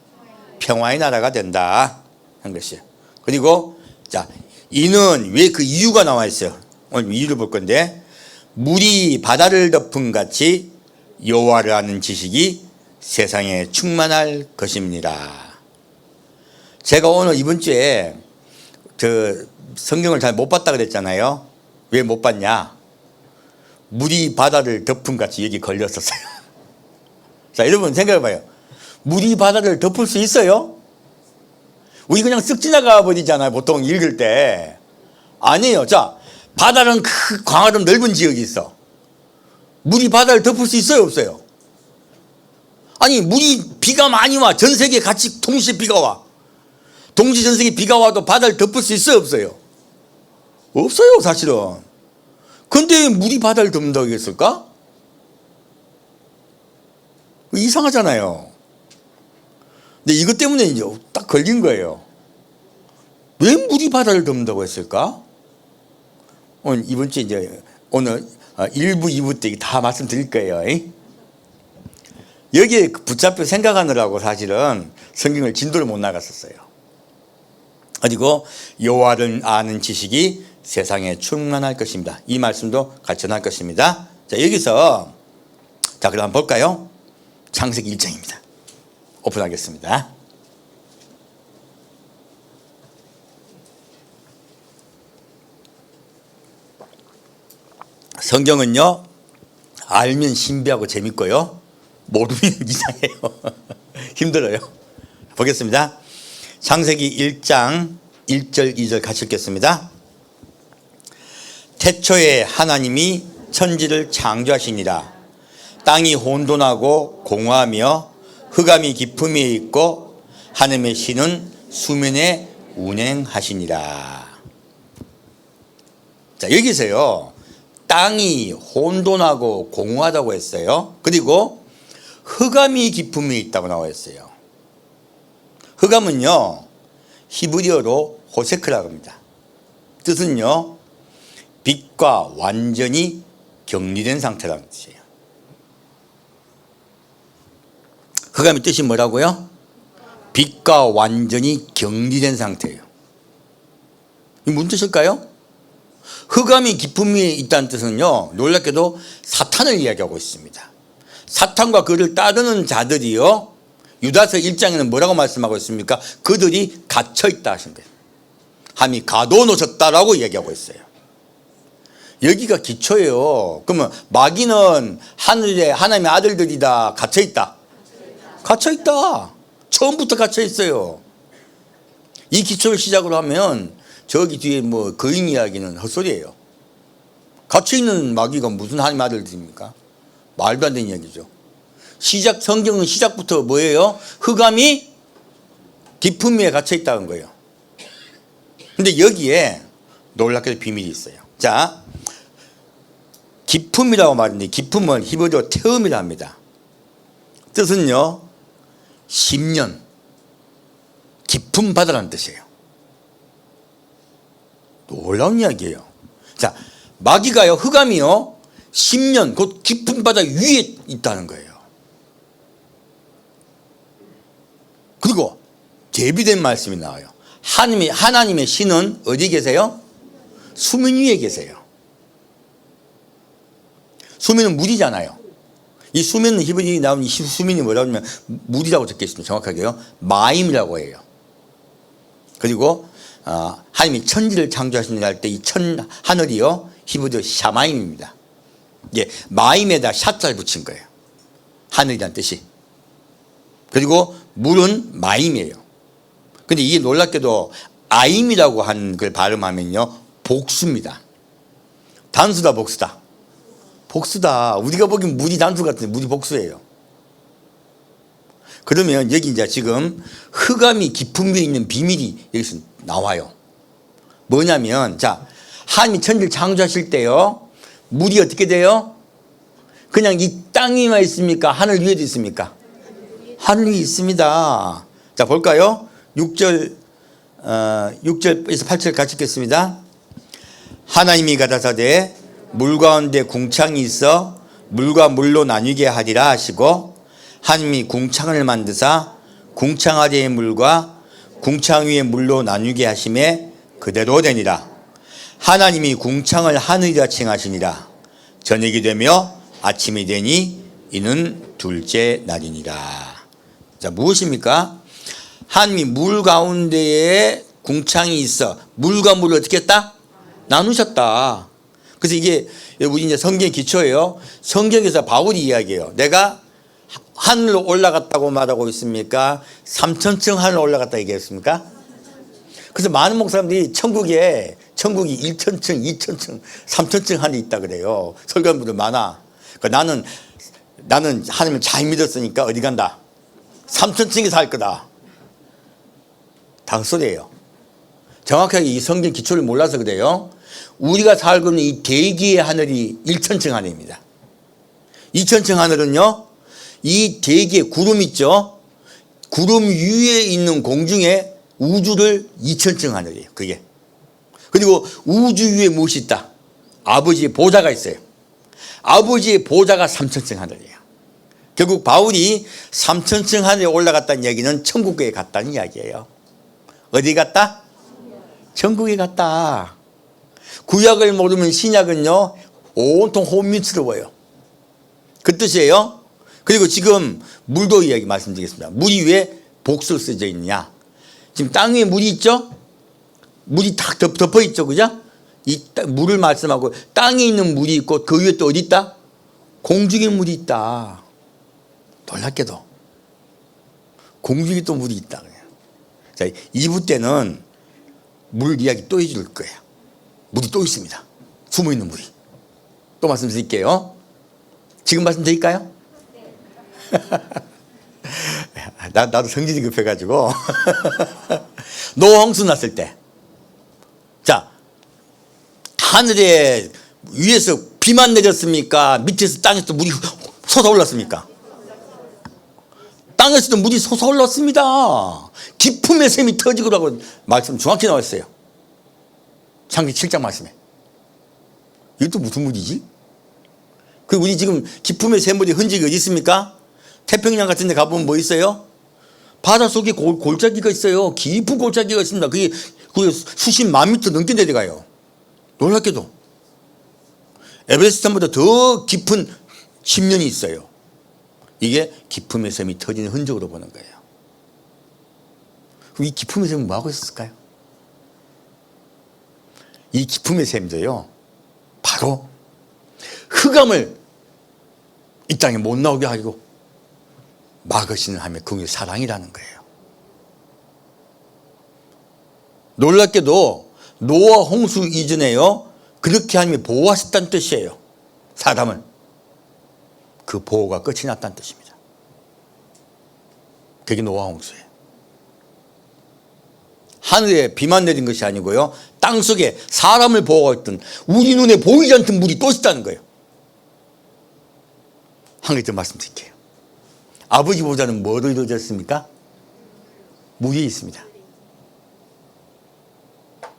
A: 평화의 나라가 된다 한 것이에요. 그리고 자, 이는 왜 그 이유가 나와 있어요. 오늘 이유를 볼 건데, 물이 바다를 덮은 같이 여호와를 아는 지식이 세상에 충만할 것입니다. 제가 오늘 이번 주에 성경을 잘 못 봤다 그랬잖아요. 왜 못 봤냐? 물이 바다를 덮은 같이 여기 걸렸었어요. 자, 여러분 생각해 봐요. 물이 바다를 덮을 수 있어요? 우리 그냥 쓱 지나가 버리잖아요, 보통 읽을 때. 아니에요. 자, 바다는 광활한 넓은 지역이 있어. 물이 바다를 덮을 수 있어요, 없어요? 아니, 비가 많이 와. 전 세계에 같이 동시에 비가 와. 동시 전 세계에 비가 와도 바다를 덮을 수 있어요, 없어요? 없어요, 사실은. 근데 왜 물이 바다를 덮는다고 했을까? 이상하잖아요. 근데 이것 때문에 이제 딱 걸린 거예요. 왜 물이 바다를 덮는다고 했을까? 오늘 이번 주에 이제 오늘 1부, 2부 때 다 말씀드릴 거예요. 여기에 붙잡혀 생각하느라고 사실은 성경을 진도를 못 나갔었어요. 그리고 여호와를 아는 지식이 세상에 충만할 것입니다. 이 말씀도 같이 전할 것입니다. 자, 여기서 자, 그럼 한번 볼까요? 창세기 1장입니다. 오픈하겠습니다. 성경은요, 알면 신비하고 재밌고요, 모르면 이상해요. 힘들어요. 보겠습니다. 창세기 1장 1절 2절 같이 읽겠습니다. 태초에 하나님이 천지를 창조하시니라. 땅이 혼돈하고 공허하며 흑암이 깊음에 있고 하늘의 신은 수면에 운행하시니라. 자, 여기서요, 땅이 혼돈하고 공허하다고 했어요. 그리고 흑암이 깊음에 있다고 나와 있어요. 흑암은요, 히브리어로 호세크라고 합니다. 뜻은요, 빛과 완전히 격리된 상태라는 뜻이에요. 흑암의 뜻이 뭐라고요? 빛과 완전히 격리된 상태예요. 이게 무슨 뜻일까요? 흑암이 깊음에 있다는 뜻은요, 놀랍게도 사탄을 이야기하고 있습니다. 사탄과 그를 따르는 자들이요, 유다서 1장에는 뭐라고 말씀하고 있습니까? 그들이 갇혀있다 하신 거예요. 함이 가둬놓으셨다라고 이야기하고 있어요. 여기가 기초예요. 그러면 마귀는 하늘에 하나님의 아들들이다, 갇혀있다. 갇혀있다. 처음부터 갇혀있어요. 이 기초를 시작으로 하면 저기 뒤에 뭐 거인 이야기는 헛소리예요. 갇혀있는 마귀가 무슨 하나님 아들들입니까? 말도 안 되는 이야기죠. 성경은 시작부터 뭐예요? 흑암이 깊음 위에 갇혀있다는 거예요. 근데 여기에 놀랍게도 비밀이 있어요. 자, 깊음이라고 말하는데, 깊음은 히브리어 태음이라 합니다. 뜻은요, 10년 깊은 바다라는 뜻이에요. 놀라운 이야기예요. 자, 마귀가요, 흑암이요, 10년 곧 깊은 바다 위에 있다는 거예요. 그리고 대비된 말씀이 나와요. 하나님의 신은 어디 계세요? 수면 위에 계세요. 수면은 물이잖아요. 이 수면은 히브리 나오는 이 수면이 뭐라고 하면 물이라고 적혀 있습니다. 정확하게요, 마임이라고 해요. 그리고 하나님이 천지를 창조하시는 할 때 이 하늘이요, 히브리어 샤마임입니다. 예, 마임에다 샷자를 붙인 거예요. 하늘이란 뜻이. 그리고 물은 마임이에요. 근데 이게 놀랍게도 아임이라고 하는 걸 발음하면요, 복수입니다. 단수다, 복수다? 복수다. 우리가 보기엔 물이 단수 같은데 물이 복수예요. 그러면 여기 이제 지금 흑암이 깊은 위에 있는 비밀이 여기서 나와요. 뭐냐면, 자, 하나님이 천지를 창조하실 때요, 물이 어떻게 돼요? 그냥 이 땅에만 있습니까? 하늘 위에도 있습니까? 하늘 위에 있습니다. 자, 볼까요? 6절에서 8절 같이 읽겠습니다. 하나님이 가라사대 물 가운데 궁창이 있어 물과 물로 나뉘게 하리라 하시고, 하나님이 궁창을 만드사 궁창 아래의 물과 궁창 위의 물로 나뉘게 하심에 그대로 되니라. 하나님이 궁창을 하늘이라 칭하시니라. 저녁이 되며 아침이 되니 이는 둘째 날이니라. 자, 무엇입니까? 하나님이 물 가운데에 궁창이 있어 물과 물을 어떻게 했다? 나누셨다. 그래서 이게 우리 이제 성경 기초예요. 성경에서 바울이 이야기해요. 내가 하늘로 올라갔다고 말하고 있습니까? 3천층 하늘 올라갔다 얘기했습니까? 그래서 많은 목사님들이 천국이 1천층, 2천층, 3천층 하늘이 있다 그래요. 설교하는 분들 많아. 그러니까 나는 하나님을 잘 믿었으니까 어디 간다? 3천층에 살 거다. 다 헛소리예요. 정확하게 이 성경 기초를 몰라서 그래요. 우리가 살고 있는 이 대기의 하늘이 1천층 하늘입니다. 2천층 하늘은요, 이 대기에 구름 있죠. 구름 위에 있는 공중에 우주를 2천층 하늘이에요. 그게. 그리고 우주 위에 무엇이 있다? 아버지의 보좌가 있어요. 아버지의 보좌가 3천층 하늘이에요. 결국 바울이 3천층 하늘에 올라갔다는 이야기는 천국에 갔다는 이야기예요. 어디 갔다? 천국에 갔다. 구약을 모르면 신약은요, 온통 혼미스러워요. 그 뜻이에요. 그리고 지금 물도 이야기 말씀드리겠습니다. 물이 왜 복수로 쓰여져 있느냐? 지금 땅 위에 물이 있죠? 물이 탁 덮어 있죠, 그죠? 이 물을 말씀하고 땅에 있는 물이 있고 그 위에 또 어디 있다? 공중에 물이 있다. 놀랍게도 공중에 또 물이 있다. 자, 2부 때는 물 이야기 또 해줄 거예요. 물이 또 있습니다. 숨어 있는 물이. 또 말씀드릴게요. 지금 말씀드릴까요? 나도 성질이 급해가지고. 노아 홍수 났을 때, 자, 하늘에 위에서 비만 내렸습니까? 밑에서 땅에서 물이 솟아올랐습니까? 땅에서도 물이 솟아올랐습니다. 기품의 샘이 터지고라고 말씀 정확히 나와 있어요. 창세기 7장 말씀에. 이게 또 무슨 물이지? 그리고 우리 지금 기품의 샘물이 흔적이 어디 있습니까? 태평양 같은 데 가보면 뭐 있어요? 바다 속에 골짜기가 있어요. 깊은 골짜기가 있습니다. 그게 수십 만 미터 넘게 내려가요. 놀랍게도 에베레스트보다 더 깊은 심연이 있어요. 이게 기품의 샘이 터지는 흔적으로 보는 거예요. 그럼 이 기품의 샘은 뭐하고 있었을까요? 이 기품의 샘도요, 바로 흑암을 이 땅에 못 나오게 하고 막으시는 하나님의 긍휼 사랑이라는 거예요. 놀랍게도 노아 홍수 이전에요, 그렇게 하나님이 보호하셨다는 뜻이에요. 사람을. 그 보호가 끝이 났다는 뜻입니다. 그게 노아 홍수예요. 하늘에 비만 내린 것이 아니고요, 땅 속에 사람을 보호하고 있던, 우리 눈에 보이지 않던 물이 또 있다는 거예요. 한 가지 더 말씀드릴게요. 아버지 보좌는 뭐로 이루어졌습니까? 물이 있습니다.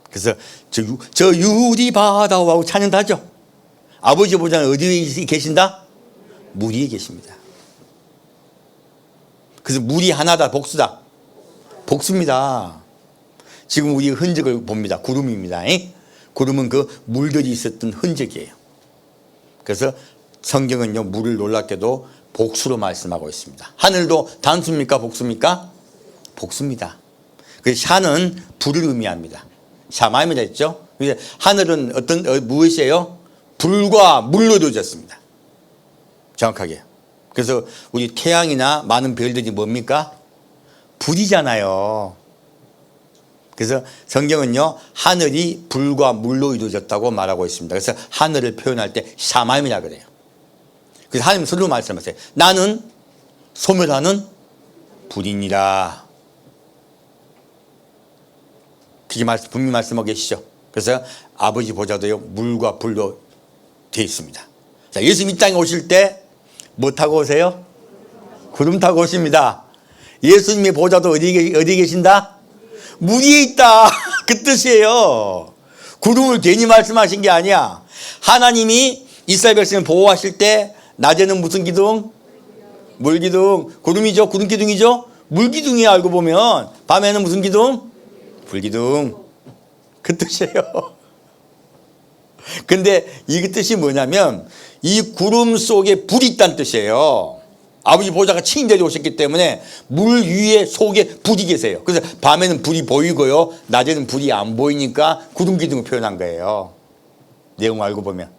A: 그래서 저 유리 바다하고 찬양도 하죠. 아버지 보좌는 어디에 계신다? 물 위에 계십니다. 그래서 물이 하나다, 복수다. 복수입니다. 지금 우리 흔적을 봅니다. 구름입니다. 구름은 그 물들이 있었던 흔적이에요. 그래서 성경은요, 물을 놀랍게도 복수로 말씀하고 있습니다. 하늘도 단수입니까? 복수입니까? 복수입니다. 그래서 샤는 불을 의미합니다. 샤마임이라 했죠. 하늘은 무엇이에요? 불과 물로 이루어졌습니다. 정확하게. 그래서 우리 태양이나 많은 별들이 뭡니까? 불이잖아요. 그래서 성경은요, 하늘이 불과 물로 이루어졌다고 말하고 있습니다. 그래서 하늘을 표현할 때 샤마임이라 그래요. 그래서 하나님 스스로 말씀하세요. 나는 소멸하는 불이니라. 그게 분명히 말씀하고 계시죠. 그래서 아버지 보좌도요 물과 불로 되어 있습니다. 자, 예수님 이 땅에 오실 때 뭐 타고 오세요? 구름 타고 오십니다. 예수님의 보좌도 어디 계신다? 물 위에 있다. 그 뜻이에요. 구름을 괜히 말씀하신 게 아니야. 하나님이 이스라엘 백성을 보호하실 때 낮에는 무슨 기둥? 물기둥. 구름이죠. 구름 기둥이죠. 물기둥이 알고 보면 밤에는 무슨 기둥? 불기둥. 그 뜻이에요. 근데 이 뜻이 뭐냐면 이 구름 속에 불이 있다는 뜻이에요. 아버지 보좌가 친히 내려오셨기 때문에 물 위에 속에 불이 계세요. 그래서 밤에는 불이 보이고요. 낮에는 불이 안 보이니까 구름 기둥을 표현한 거예요. 내용 알고 보면.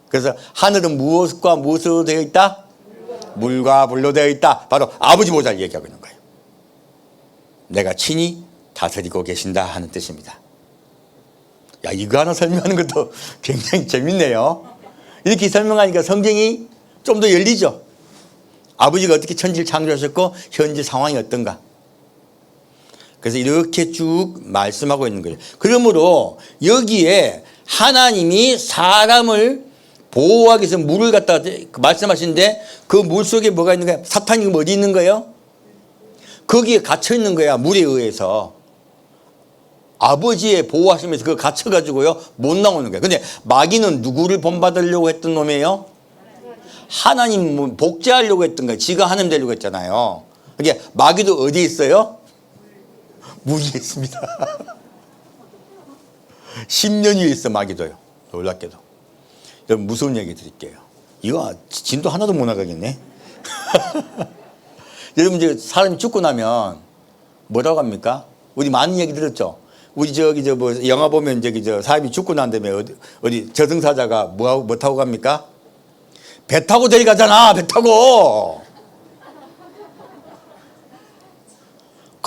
A: 그래서 하늘은 무엇과 무엇으로 되어 있다? 물과 불로 되어 있다. 바로 아버지 보좌를 얘기하고 있는 거예요. 내가 친히 다스리고 계신다 하는 뜻입니다. 야, 이거 하나 설명하는 것도 굉장히 재밌네요. 이렇게 설명하니까 성경이 좀 더 열리죠. 아버지가 어떻게 천지를 창조하셨고 현재 상황이 어떤가. 그래서 이렇게 쭉 말씀하고 있는 거예요. 그러므로 여기에 하나님이 사람을 보호하기 위해서 물을 갖다 말씀하시는데 그 물 속에 뭐가 있는 거야? 사탄이 어디 있는 거예요? 거기에 갇혀 있는 거야. 물에 의해서. 아버지의 보호하시면서 그거 갇혀가지고요 못 나오는 거예요. 근데 마귀는 누구를 본받으려고 했던 놈이에요? 하나님 복제하려고 했던 거예요. 지가 하나님 되려고 했잖아요. 그게 마귀도 어디에 있어요? 물 위에 있습니다. 10년 위에 있어 마귀도요. 놀랍게도. 여러분 무서운 얘기 드릴게요. 이거 진도 하나도 못 나가겠네. 여러분 이제 사람이 죽고 나면 뭐라고 합니까? 우리 많은 얘기 들었죠? 우리 뭐 영화 보면 사람이 죽고 난 다음에 어디 저승사자가 뭐 타고 갑니까? 배 타고 데려가잖아. 배 타고.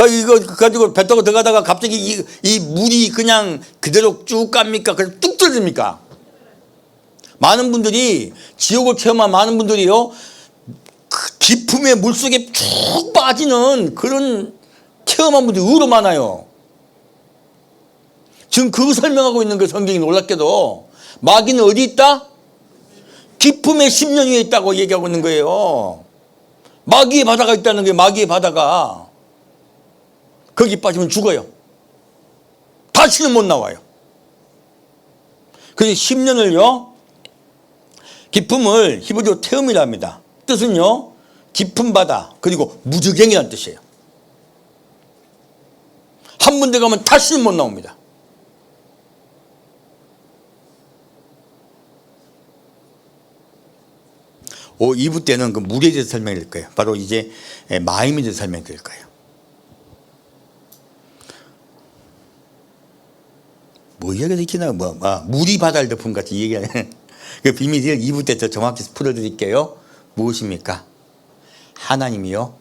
A: 이거 가지고 배 타고 들어가다가 갑자기 이 물이 그냥 그대로 쭉 갑니까? 그래서 뚝 떨어집니까? 많은 분들이 지옥을 체험한 많은 분들이요 그 깊음의 물속에 쭉 빠지는 그런 체험한 분들이 의외로 많아요. 지금 그거 설명하고 있는 거 성경이 놀랍게도 마귀는 어디 있다? 깊음의 10년 위에 있다고 얘기하고 있는 거예요. 마귀의 바다가 있다는 거예요. 마귀의 바다가. 거기 빠지면 죽어요. 다시는 못 나와요. 그래서 10년을요 깊음을 히브리어 태음이라 합니다. 뜻은요 깊은 바다 그리고 무저갱이라는 뜻이에요. 한 군데 가면 다시는 못 나옵니다. 2부 때는 그 물에 대해서 설명드릴 거예요. 바로 이제 마임에 대해서 설명드릴 거예요. 뭐 이야기가 이렇게 나와? 물이 바다를 덮은 같이 얘기하는 그 비밀을 2부 때 더 정확히 풀어드릴게요. 무엇입니까? 하나님이요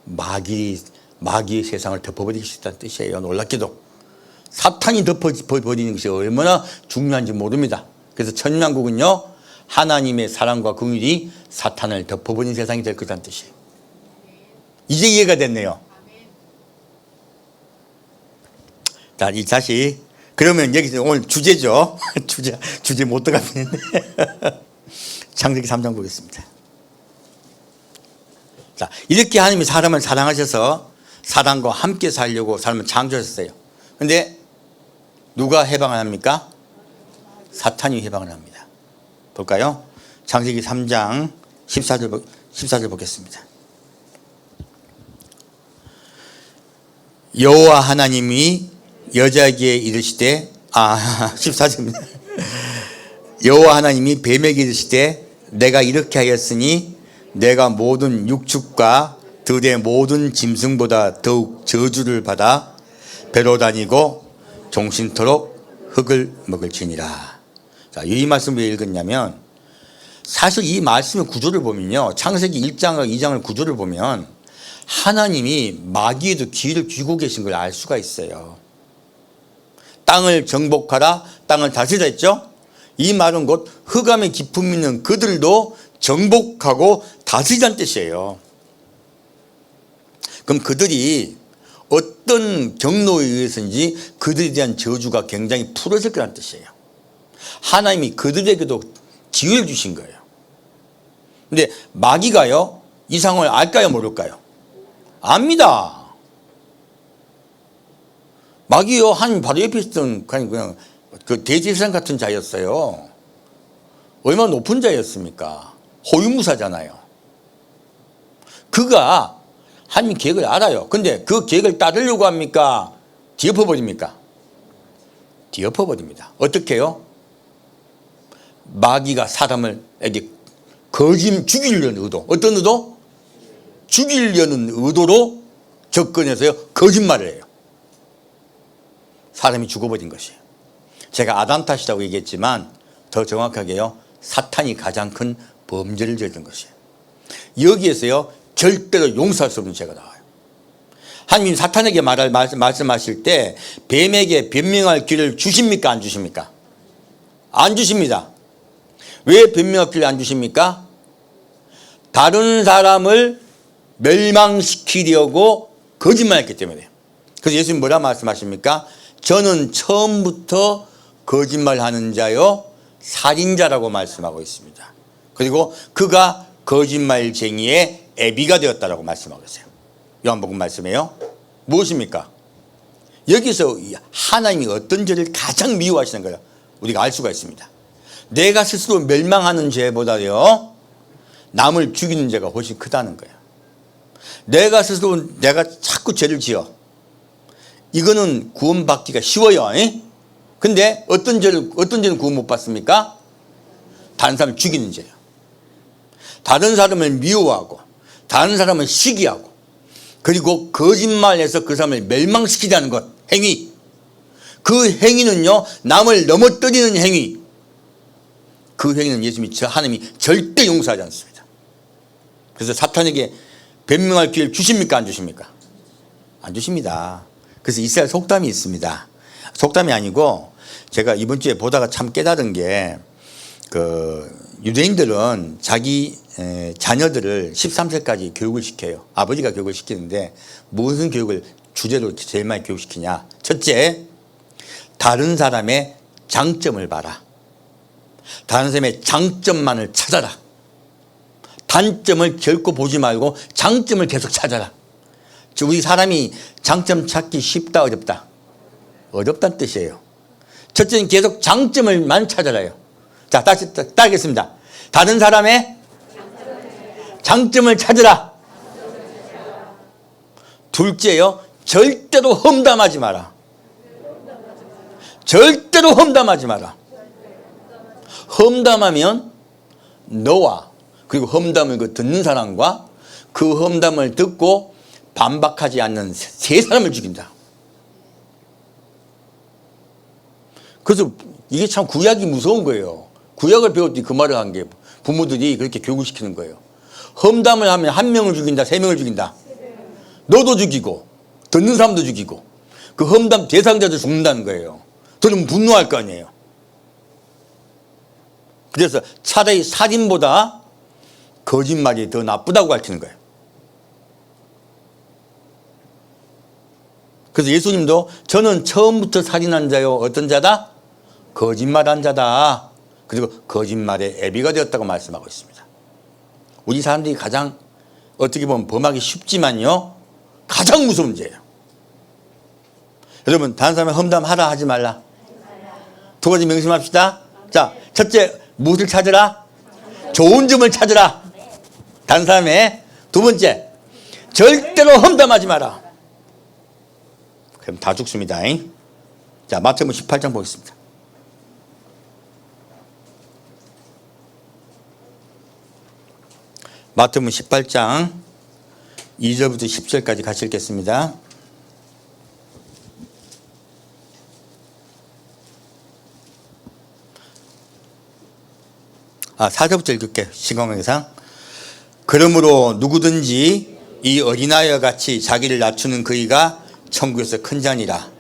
A: 마귀의 세상을 덮어버리시다는 뜻이에요. 놀랍게도 사탄이 덮어버리는 것이 얼마나 중요한지 모릅니다. 그래서 천년왕국은요 하나님의 사랑과 긍휼이 사탄을 덮어버린 세상이 될 거라는 뜻이에요. 이제 이해가 됐네요. 자, 다시 그러면 여기서 오늘 주제죠. 주제 못 들어가겠는데. 창세기 3장 보겠습니다. 자, 이렇게 하나님이 사람을 사랑하셔서 사람과 함께 살려고 사람을 창조하셨어요. 근데 누가 해방을 합니까? 사탄이 해방을 합니다. 볼까요? 창세기 3장 14절 보겠습니다. 여호와 하나님이 여자에게 이르시되 14절입니다. 여호와 하나님이 뱀에게 이르시되 내가 이렇게 하였으니 내가 모든 육축과 들의 모든 짐승보다 더욱 저주를 받아 배로 다니고 종신토록 흙을 먹을지니라. 자, 이 말씀을 왜 읽었냐면 사실 이 말씀의 구조를 보면요 창세기 1장과 2장의 구조를 보면 하나님이 마귀에도 귀를 쥐고 계신 걸 알 수가 있어요. 땅을 정복하라 땅을 다스리라 했죠. 이 말은 곧 흑암의 기품 있는 그들도 정복하고 다스리자는 뜻이에요. 그럼 그들이 어떤 경로에 의해서인지 그들에 대한 저주가 굉장히 풀어질 거라는 뜻이에요. 하나님이 그들에게도 기회를 주신 거예요. 근데 마귀가요, 이 상황을 알까요, 모를까요? 압니다. 마귀요, 하나님 바로 옆에 있던 그냥 그 대제사장 같은 자였어요. 얼마나 높은 자였습니까? 호위무사잖아요. 그가 하나님 계획을 알아요. 근데 그 계획을 따르려고 합니까? 뒤엎어버립니까? 뒤엎어버립니다. 어떻게 해요? 마귀가 사람을에게 죽이려는 의도. 어떤 의도? 죽이려는 의도로 접근해서요, 거짓말을 해요. 사람이 죽어버린 것이에요. 제가 아담 탓이라고 얘기했지만 더 정확하게요, 사탄이 가장 큰 범죄를 저지른 것이에요. 여기에서요, 절대로 용서할 수 없는 죄가 나와요. 하나님 사탄에게 말씀하실 때 뱀에게 변명할 기회를 주십니까, 안 주십니까? 안 주십니다. 왜 변명할 기회를 안 주십니까? 다른 사람을 멸망시키려고 거짓말했기 때문에. 그래서 예수님 뭐라 말씀하십니까? 저는 처음부터 거짓말하는 자요, 살인자라고 말씀하고 있습니다. 그리고 그가 거짓말쟁이의 애비가 되었다라고 말씀하고 있어요. 요한복음 말씀이에요. 무엇입니까? 여기서 하나님이 어떤 죄를 가장 미워하시는 거예요, 우리가 알 수가 있습니다. 내가 스스로 멸망하는 죄보다요, 남을 죽이는 죄가 훨씬 크다는 거예요. 내가 자꾸 죄를 지어. 이거는 구원받기가 쉬워요. 근데 어떤 죄는 구원 못 받습니까? 다른 사람을 죽이는 죄예요. 다른 사람을 미워하고, 다른 사람을 시기하고, 그리고 거짓말해서 그 사람을 멸망시키자는 것, 행위. 그 행위는요, 남을 넘어뜨리는 행위. 그 행위는 하나님이 절대 용서하지 않습니다. 그래서 사탄에게 변명할 기회를 주십니까, 안 주십니까? 안 주십니다. 그래서 이스라엘 속담이 있습니다. 속담이 아니고 제가 이번 주에 보다가 참 깨달은 게, 유대인들은 자기 자녀들을 13세까지 교육을 시켜요. 아버지가 교육을 시키는데 무슨 교육을 주제로 제일 많이 교육시키냐? 첫째, 다른 사람의 장점을 봐라. 다른 사람의 장점만을 찾아라. 단점을 결코 보지 말고 장점을 계속 찾아라. 우리 사람이 장점 찾기 쉽다, 어렵다? 어렵다는 뜻이에요. 첫째는 계속 장점을만 찾아라요. 자, 다시 따르겠습니다. 다른 사람의 장점을 찾으라. 둘째요, 절대로 험담하지 마라. 절대로 험담하지 마라. 험담하면 너와, 그리고 험담을 듣는 사람과 그 험담을 듣고 반박하지 않는 세 사람을 죽인다. 그래서 이게 참 구약이 무서운 거예요. 구약을 배웠더니 그 말을 한 게 부모들이 그렇게 교육을 시키는 거예요. 험담을 하면 한 명을 죽인다, 세 명을 죽인다. 너도 죽이고 듣는 사람도 죽이고 그 험담 대상자도 죽는다는 거예요. 그러면 분노할 거 아니에요. 그래서 차라리 살인보다 거짓말이 더 나쁘다고 가르치는 거예요. 그래서 예수님도 저는 처음부터 살인한 자요, 어떤 자다? 거짓말한 자다. 그리고 거짓말의 애비가 되었다고 말씀하고 있습니다. 우리 사람들이 가장 어떻게 보면 범하기 쉽지만요, 가장 무서운 죄예요. 여러분, 다른 사람의 험담하라, 하지 말라. 두 가지 명심합시다. 자, 첫째, 무엇을 찾으라? 좋은 점을 찾으라. 다른 사람의. 두 번째, 절대로 험담하지 마라. 그럼 다 죽습니다. 자, 마태복음 18장 보겠습니다. 마태복음 18장 2절부터 10절까지 같이 읽겠습니다. 아, 4절부터 읽을게요. 신강역상. 그러므로 누구든지 이 어린아이와 같이 자기를 낮추는 그이가 천국에서 큰 자니라.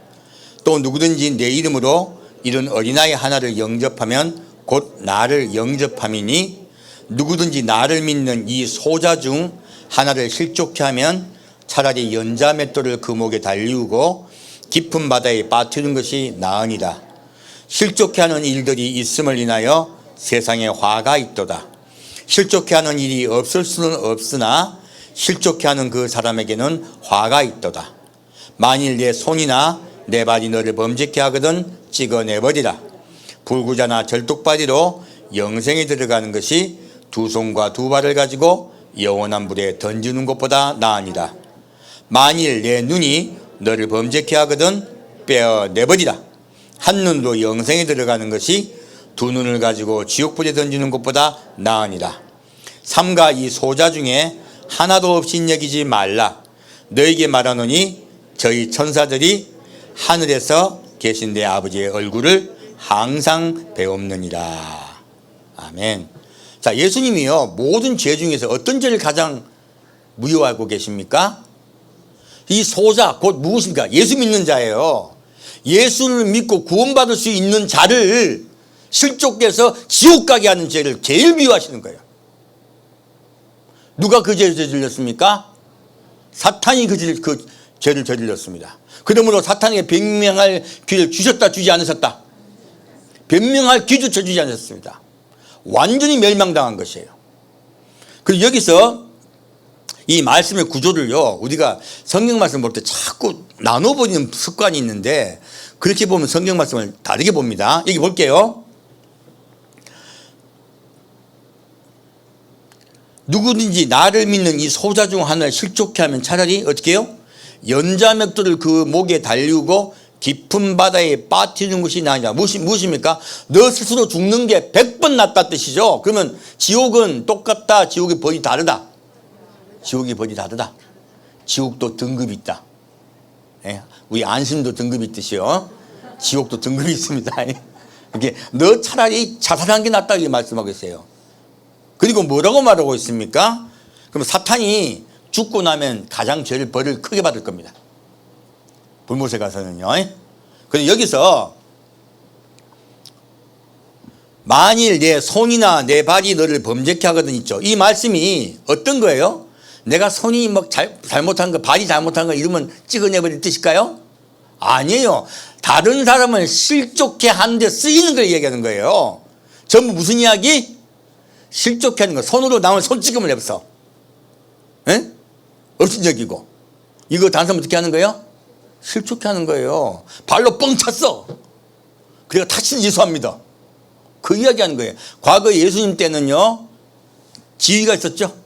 A: 또 누구든지 내 이름으로 이런 어린아이 하나를 영접하면 곧 나를 영접함이니 누구든지 나를 믿는 이 소자 중 하나를 실족케 하면 차라리 연자 맷돌을 그 목에 달리우고 깊은 바다에 빠뜨리는 것이 나으니라. 실족해 하는 일들이 있음을 인하여 세상에 화가 있도다. 실족해 하는 일이 없을 수는 없으나 실족해 하는 그 사람에게는 화가 있도다. 만일 내 손이나 내 발이 너를 범죄케 하거든 찍어내버리라. 불구자나 절뚝발이로 영생에 들어가는 것이 두 손과 두 발을 가지고 영원한 불에 던지는 것보다 나으니라. 만일 내 눈이 너를 범죄케 하거든 빼어내버리라. 한 눈으로 영생에 들어가는 것이 두 눈을 가지고 지옥불에 던지는 것보다 나으니라. 삼가 이 소자 중에 하나도 없이 여기지 말라. 너에게 말하노니 저희 천사들이 하늘에서 계신 내 아버지의 얼굴을 항상 배옵느니라. 아멘. 자, 예수님이요 모든 죄 중에서 어떤 죄를 가장 무효하고 계십니까? 이 소자 곧 무엇입니까? 예수 믿는 자예요. 예수를 믿고 구원받을 수 있는 자를 실족해서 지옥 가게 하는 죄를 제일 미워하시는 거예요. 누가 그 죄를 저질렀습니까? 사탄이 그 죄를 저질렀습니다. 그러므로 사탄에게 변명할 기회를 주셨다 주지 않으셨다? 변명할 기회조차 주지 않으셨습니다. 완전히 멸망당한 것이에요. 그리고 여기서 이 말씀의 구조를요 우리가 성경 말씀 볼 때 자꾸 나눠버리는 습관이 있는데 그렇게 보면 성경 말씀을 다르게 봅니다. 여기 볼게요. 누구든지 나를 믿는 이 소자 중 하나를 실족해 하면 차라리 어떻게 해요? 연자맥도를 그 목에 달리우고 깊은 바다에 빠뜨리는 것이 나으니라. 무엇입니까? 너 스스로 죽는 게 100번 낫다 뜻이죠. 그러면 지옥은 똑같다. 지옥의 벌이 다르다. 지옥의 벌이 다르다. 지옥도 등급이 있다. 예? 우리 안심도 등급이 있듯이요. 지옥도 등급이 있습니다. 이렇게 너 차라리 자살하는 게 낫다. 이렇게 말씀하고 있어요. 그리고 뭐라고 말하고 있습니까? 그럼 사탄이 죽고 나면 가장 죄를 벌을 크게 받을 겁니다. 불못에 가서는요. 그래서 여기서 만일 내 손이나 내 발이 너를 범죄케 하거든 있죠. 이 말씀이 어떤 거예요? 내가 손이 뭐 잘못한 거, 발이 잘못한 거 이러면 찍어내버릴 뜻일까요? 아니에요. 다른 사람을 실족해 하는데 쓰이는 걸 얘기하는 거예요. 전부 무슨 이야기? 실족해 하는 거. 손으로 남을 손찌검을 해서 없인 적이고 이거 단순 어떻게 하는 거예요? 실족해 하는 거예요. 발로 뻥 찼어. 그래가 다시는 예수합니다. 그 이야기 하는 거예요. 과거 예수님 때는요 지위가 있었죠.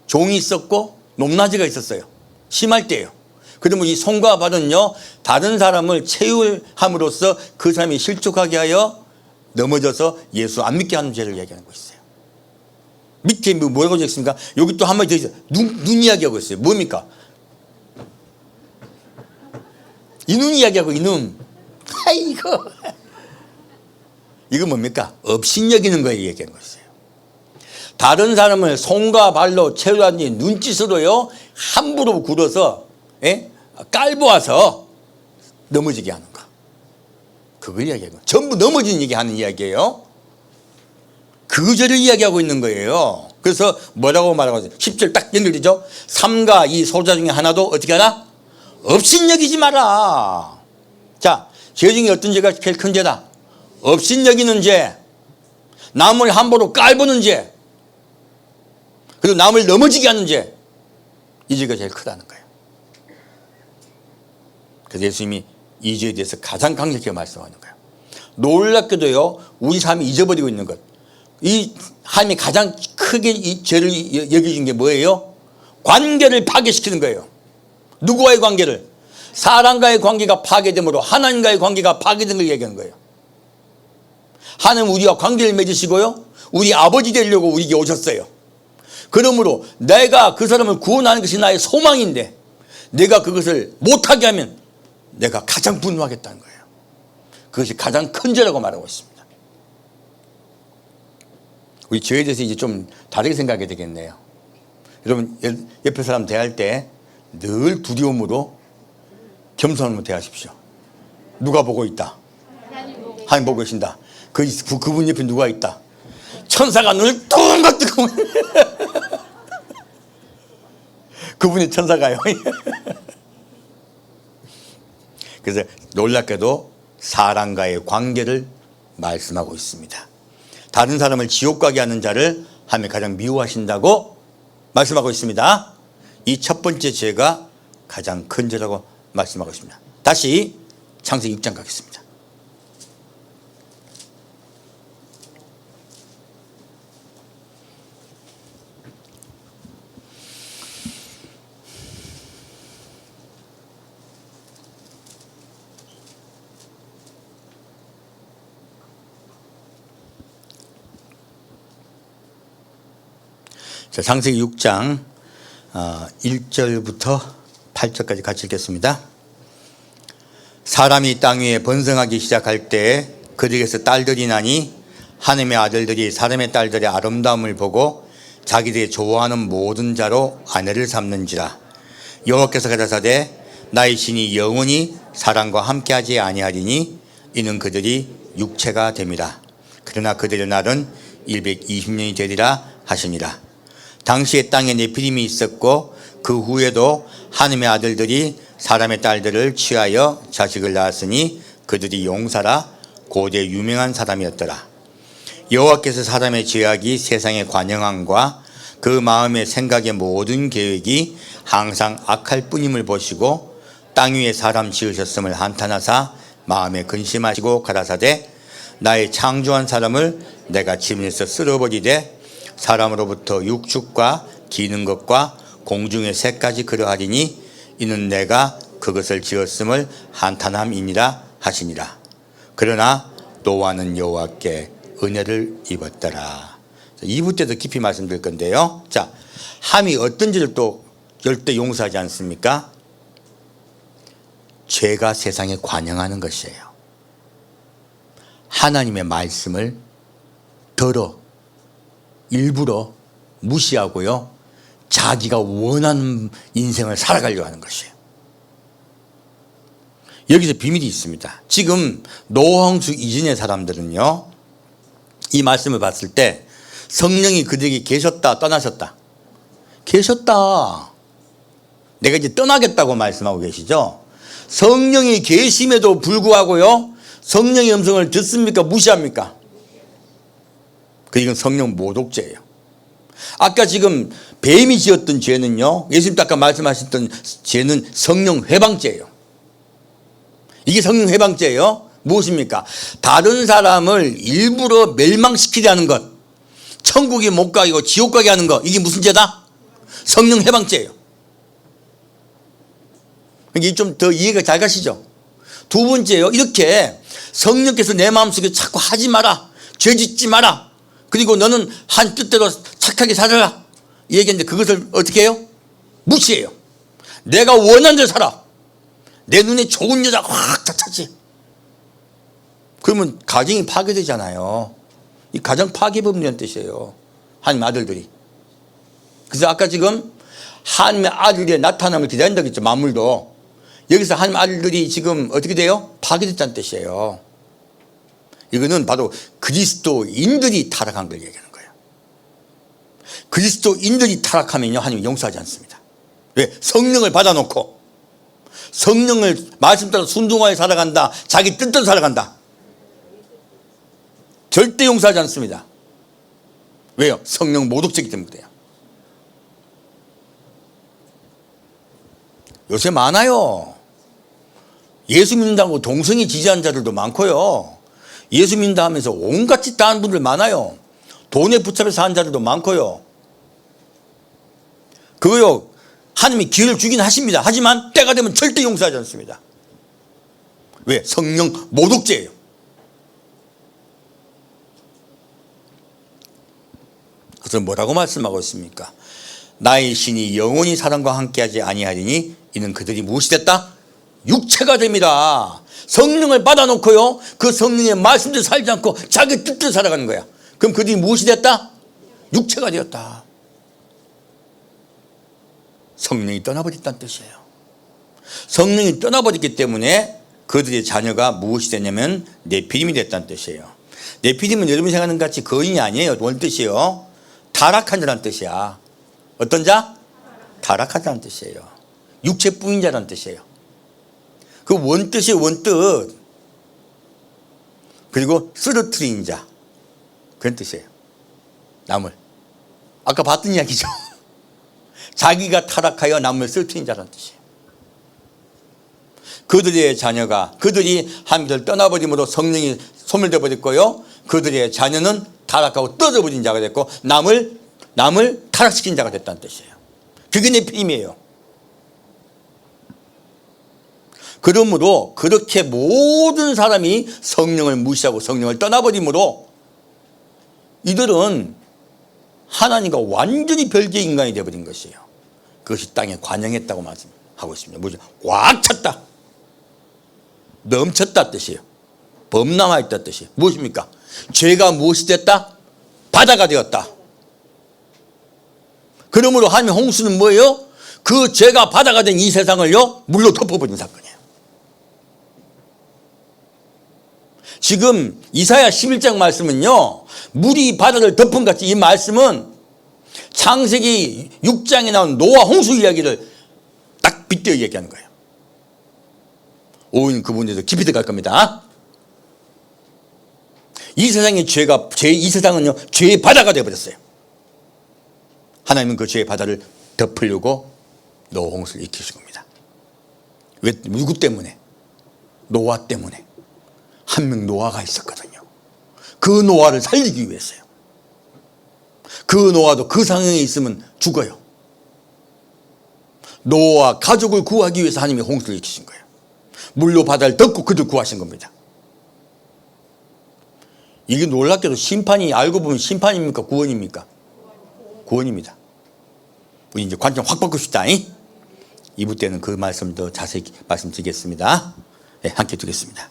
A: 종이 있었고 높낮이가 있었어요. 심할 때예요. 그러면 이 손과 발은요 다른 사람을 체휼함으로써 그 사람이 실족하게 하여 넘어져서 예수 안 믿게 하는 죄를 얘기하는 거 있어요. 밑에 뭐라고 적습니까? 여기 또 한 마디 더 있어요. 눈 이야기하고 있어요. 뭡니까? 이 눈 이야기하고 이 눈. 아이고. 이거 뭡니까? 업신여기는 거에 얘기하는 거였어요. 다른 사람을 손과 발로 채우라니 눈짓으로요 함부로 굴어서 깔보아서 넘어지게 하는 거. 그걸 이야기하는 거예요. 전부 넘어진 얘기하는 이야기예요. 그 죄를 이야기하고 있는 거예요. 그래서 뭐라고 말하고 있어요? 10절 딱 연결되죠. 삼가 이 소자 중에 하나도 어떻게 하라? 업신여기지 마라. 자, 죄 중에 어떤 죄가 제일 큰 죄다? 업신여기는 죄, 남을 함부로 깔보는 죄, 그리고 남을 넘어지게 하는 죄. 이 죄가 제일 크다는 거예요. 그래서 예수님이 이 죄에 대해서 가장 강력하게 말씀하는 거예요. 놀랍게도요 우리 삶이 잊어버리고 있는 것. 이 하나님이 가장 크게 이 죄를 여기신 게 뭐예요? 관계를 파괴시키는 거예요. 누구와의 관계를? 사람과의 관계가 파괴됨으로 하나님과의 관계가 파괴된 걸 얘기하는 거예요. 하나님 우리와 관계를 맺으시고요 우리 아버지 되려고 우리에게 오셨어요. 그러므로 내가 그 사람을 구원하는 것이 나의 소망인데 내가 그것을 못하게 하면 내가 가장 분노하겠다는 거예요. 그것이 가장 큰 죄라고 말하고 있습니다. 우리 죄에 대해서 이제 좀 다르게 생각하게 되겠네요. 여러분 옆에 사람 대할 때 늘 두려움으로 겸손함으로 대하십시오. 누가 보고 있다? 하나님 보고 계신다. 그분 옆에 누가 있다? 천사가 눈을 뚱긋 뜨고 그분이 천사가요. 그래서 놀랍게도 사람과의 관계를 말씀하고 있습니다. 다른 사람을 지옥 가게 하는 자를 하나님이 가장 미워하신다고 말씀하고 있습니다. 이 첫 번째 죄가 가장 큰 죄라고 말씀하고 있습니다. 다시 창세기 6장 가겠습니다. 자, 창세기 6장 1절부터 8절까지 같이 읽겠습니다. 사람이 땅 위에 번성하기 시작할 때 그들에게서 딸들이 나니 하나님의 아들들이 사람의 딸들의 아름다움을 보고 자기들이 좋아하는 모든 자로 아내를 삼는지라. 여호와께서 가라사대 나의 신이 영원히 사람과 함께하지 아니하리니 이는 그들이 육체가 됨이라. 그러나 그들의 날은 120년이 되리라 하시니라. 당시에 땅에 네피림이 있었고 그 후에도 하나님의 아들들이 사람의 딸들을 취하여 자식을 낳았으니 그들이 용사라 고대 유명한 사람이었더라. 여호와께서 사람의 죄악이 세상의 관영함과 그 마음의 생각의 모든 계획이 항상 악할 뿐임을 보시고 땅 위에 사람 지으셨음을 한탄하사 마음에 근심하시고 가라사대 나의 창조한 사람을 내가 지면에서 쓸어버리되 사람으로부터 육축과 기는 것과 공중의 새까지 그러하리니 이는 내가 그것을 지었음을 한탄함이니라 하시니라. 그러나 노아는 여호와께 은혜를 입었더라. 2부 때도 깊이 말씀드릴 건데요. 자, 함이 어떤 죄를 또 절대 용서하지 않습니까? 죄가 세상에 관영하는 것이에요. 하나님의 말씀을 일부러 무시하고요, 자기가 원하는 인생을 살아가려고 하는 것이에요. 여기서 비밀이 있습니다. 지금 노홍수 이전의 사람들은요, 이 말씀을 봤을 때 성령이 그들에게 계셨다, 떠나셨다. 계셨다. 내가 이제 떠나겠다고 말씀하고 계시죠. 성령이 계심에도 불구하고요, 성령의 음성을 듣습니까? 무시합니까? 이건 성령 모독죄예요. 아까 지금 뱀이 지었던 죄는요, 예수님도 아까 말씀하셨던 죄는 성령 회방죄예요. 이게 성령 회방죄예요. 무엇입니까? 다른 사람을 일부러 멸망시키려 하는 것, 천국에 못 가게 하고 지옥 가게 하는 것, 이게 무슨 죄다? 성령 회방죄예요. 이게 좀 더 이해가 잘 가시죠? 두 번째요, 이렇게 성령께서 내 마음속에 자꾸 하지 마라, 죄 짓지 마라, 그리고 너는 한 뜻대로 착하게 살아라, 이 얘기인데 그것을 어떻게 해요? 무시해요. 내가 원하는 대로 살아. 내 눈에 좋은 여자 확 찾지. 그러면 가정이 파괴되잖아요. 이 가정 파괴범이라는 뜻이에요. 하나님의 아들들이. 그래서 아까 지금 하나님의 아들의 나타남을 기다린다고 했죠. 만물도. 여기서 하나님의 아들들이 지금 어떻게 돼요? 파괴됐다는 뜻이에요. 이거는 바로 그리스도인들이 타락한 걸 얘기하는 거예요. 그리스도인들이 타락하면요, 하나님이 용서하지 않습니다. 왜? 성령을 받아놓고 성령을 말씀 따라 순종하여 살아간다, 자기 뜻대로 살아간다, 절대 용서하지 않습니다. 왜요? 성령 모독죄이기 때문에 그래요. 요새 많아요. 예수 믿는다고 동성애 지지하는 자들도 많고요, 예수 믿는다 하면서 온갖 짓 다 하는 분들 많아요. 돈에 붙잡혀 사는 자들도 많고요. 그거요, 하나님이 기회를 주긴 하십니다. 하지만 때가 되면 절대 용서하지 않습니다. 왜? 성령 모독죄예요. 그래서 뭐라고 말씀하고 있습니까? 나의 신이 영원히 사람과 함께하지 아니하리니 이는 그들이 무엇이 됐다? 육체가 됩니다. 성령을 받아놓고요, 그 성령의 말씀대로 살지 않고 자기 뜻대로 살아가는 거야. 그럼 그들이 무엇이 됐다? 육체가 되었다. 성령이 떠나버렸다는 뜻이에요. 성령이 떠나버렸기 때문에 그들의 자녀가 무엇이 됐냐면 네피림이 됐다는 뜻이에요. 네피림은 여러분이 생각하는 것 같이 거인이 아니에요. 뭔 뜻이에요? 타락한 자라는 뜻이야. 어떤 자? 타락하다는 뜻이에요. 육체뿐인 자라는 뜻이에요. 그 원뜻이 원뜻. 그리고 쓰러뜨린 자, 그런 뜻이에요. 남을. 아까 봤던 이야기죠. 자기가 타락하여 남을 쓰러뜨린 자라는 뜻이에요. 그들의 자녀가, 그들이 하나님을 떠나버림으로 성령이 소멸되어 버렸고요, 그들의 자녀는 타락하고 떨어져버린 자가 됐고 남을 타락시킨 자가 됐다는 뜻이에요. 그게 네피림이에요. 그러므로 그렇게 모든 사람이 성령을 무시하고 성령을 떠나버림으로 이들은 하나님과 완전히 별개의 인간이 되어버린 것이에요. 그것이 땅에 관영했다고 말씀하고 있습니다. 뭐죠? 꽉 찼다, 넘쳤다 뜻이에요. 범람하였다 뜻이에요. 무엇입니까? 죄가 무엇이 됐다? 바다가 되었다. 그러므로 하나님의 홍수는 뭐예요? 그 죄가 바다가 된 이 세상을요 물로 덮어버린 사건이에요. 지금 이사야 11장 말씀은요, 물이 바다를 덮은 같이 이 말씀은 창세기 6장에 나온 노아 홍수 이야기를 딱 빗대어 얘기하는 거예요. 오늘 그 부분에서 깊이 들어갈 겁니다. 이 세상의 이 세상은요 죄의 바다가 되어버렸어요. 하나님은 그 죄의 바다를 덮으려고 노아 홍수를 일으키신 겁니다. 왜? 누구 때문에? 노아 때문에. 한 명 노아가 있었거든요. 그 노아를 살리기 위해서요. 그 노아도 그 상황에 있으면 죽어요. 노아 가족을 구하기 위해서 하나님이 홍수를 일으키신 거예요. 물로 바다를 덮고 그들 구하신 겁니다. 이게 놀랍게도 심판이, 알고 보면 심판입니까? 구원입니까? 구원입니다. 우리 이제 관점 확 바꿉시다. 2부 때는 그 말씀 더 자세히 말씀드리겠습니다. 네, 함께 두겠습니다.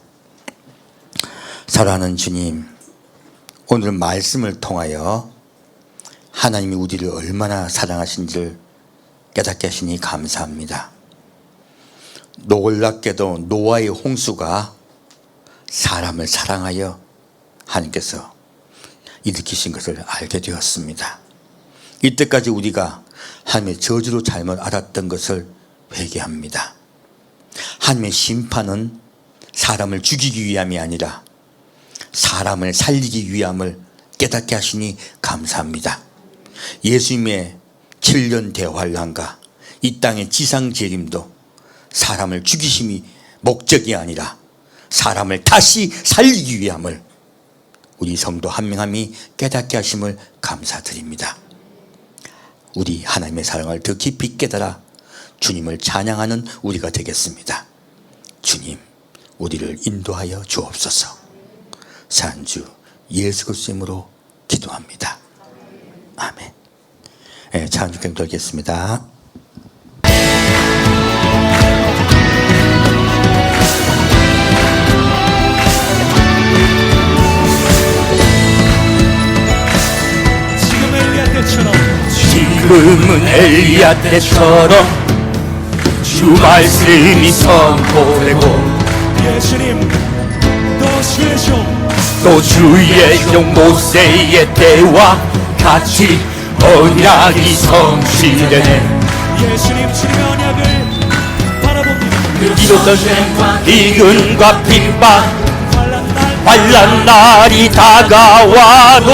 A: 사랑하는 주님, 오늘 말씀을 통하여 하나님이 우리를 얼마나 사랑하신지를 깨닫게 하시니 감사합니다. 놀랍게도 노아의 홍수가 사람을 사랑하여 하나님께서 일으키신 것을 알게 되었습니다. 이때까지 우리가 하나님의 저주로 잘못 알았던 것을 회개합니다. 하나님의 심판은 사람을 죽이기 위함이 아니라 사람을 살리기 위함을 깨닫게 하시니 감사합니다. 예수님의 7년 대환란과 이 땅의 지상재림도 사람을 죽이심이 목적이 아니라 사람을 다시 살리기 위함을 우리 성도 한 명 한 명이 깨닫게 하심을 감사드립니다. 우리 하나님의 사랑을 더 깊이 깨달아 주님을 찬양하는 우리가 되겠습니다. 주님, 우리를 인도하여 주옵소서. 산주 예수 그리스도의 이름으로 기도합니다. 아멘. 네, 찬주경 돌겠습니다.
B: 지금은 엘리야 때처럼 주 말씀이 선포되고
C: 예수님
B: 또 주의 종 모세의 때와 같이 언약이 성취되네.
C: 예수님 주님의 언약을 바라봅니다.
B: 이곳은 비근과 핍박 환난 날이 다가와도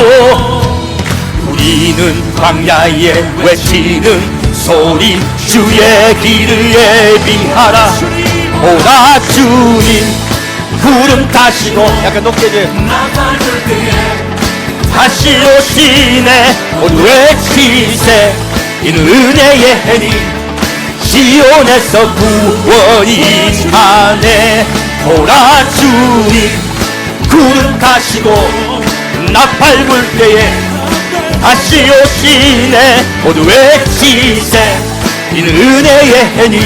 B: 우리는 광야에 외치는 소리 주의 길을 예비하라. 오라 주님 구름 타시고 약간 높게 해 다시 오시네. 모두 외치세 이는 은혜의 해니 시온에서 구원이 임하네. 오라 주님 구름 타시고 나팔 불 때에 다시 오시네. 모두 외치세 이는 은혜의 해니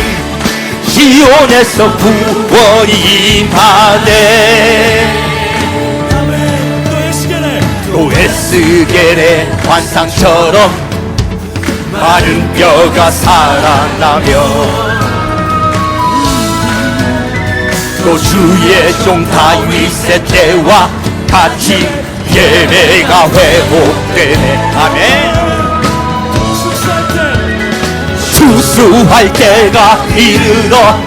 B: 시온에서 구원이 임하네. 또 에스겔의 환상처럼 마른 뼈가 살아나며 또 주의 종 다윗의 때와 같이 예배가 회복되네. 아멘. 추수할 때가 이르러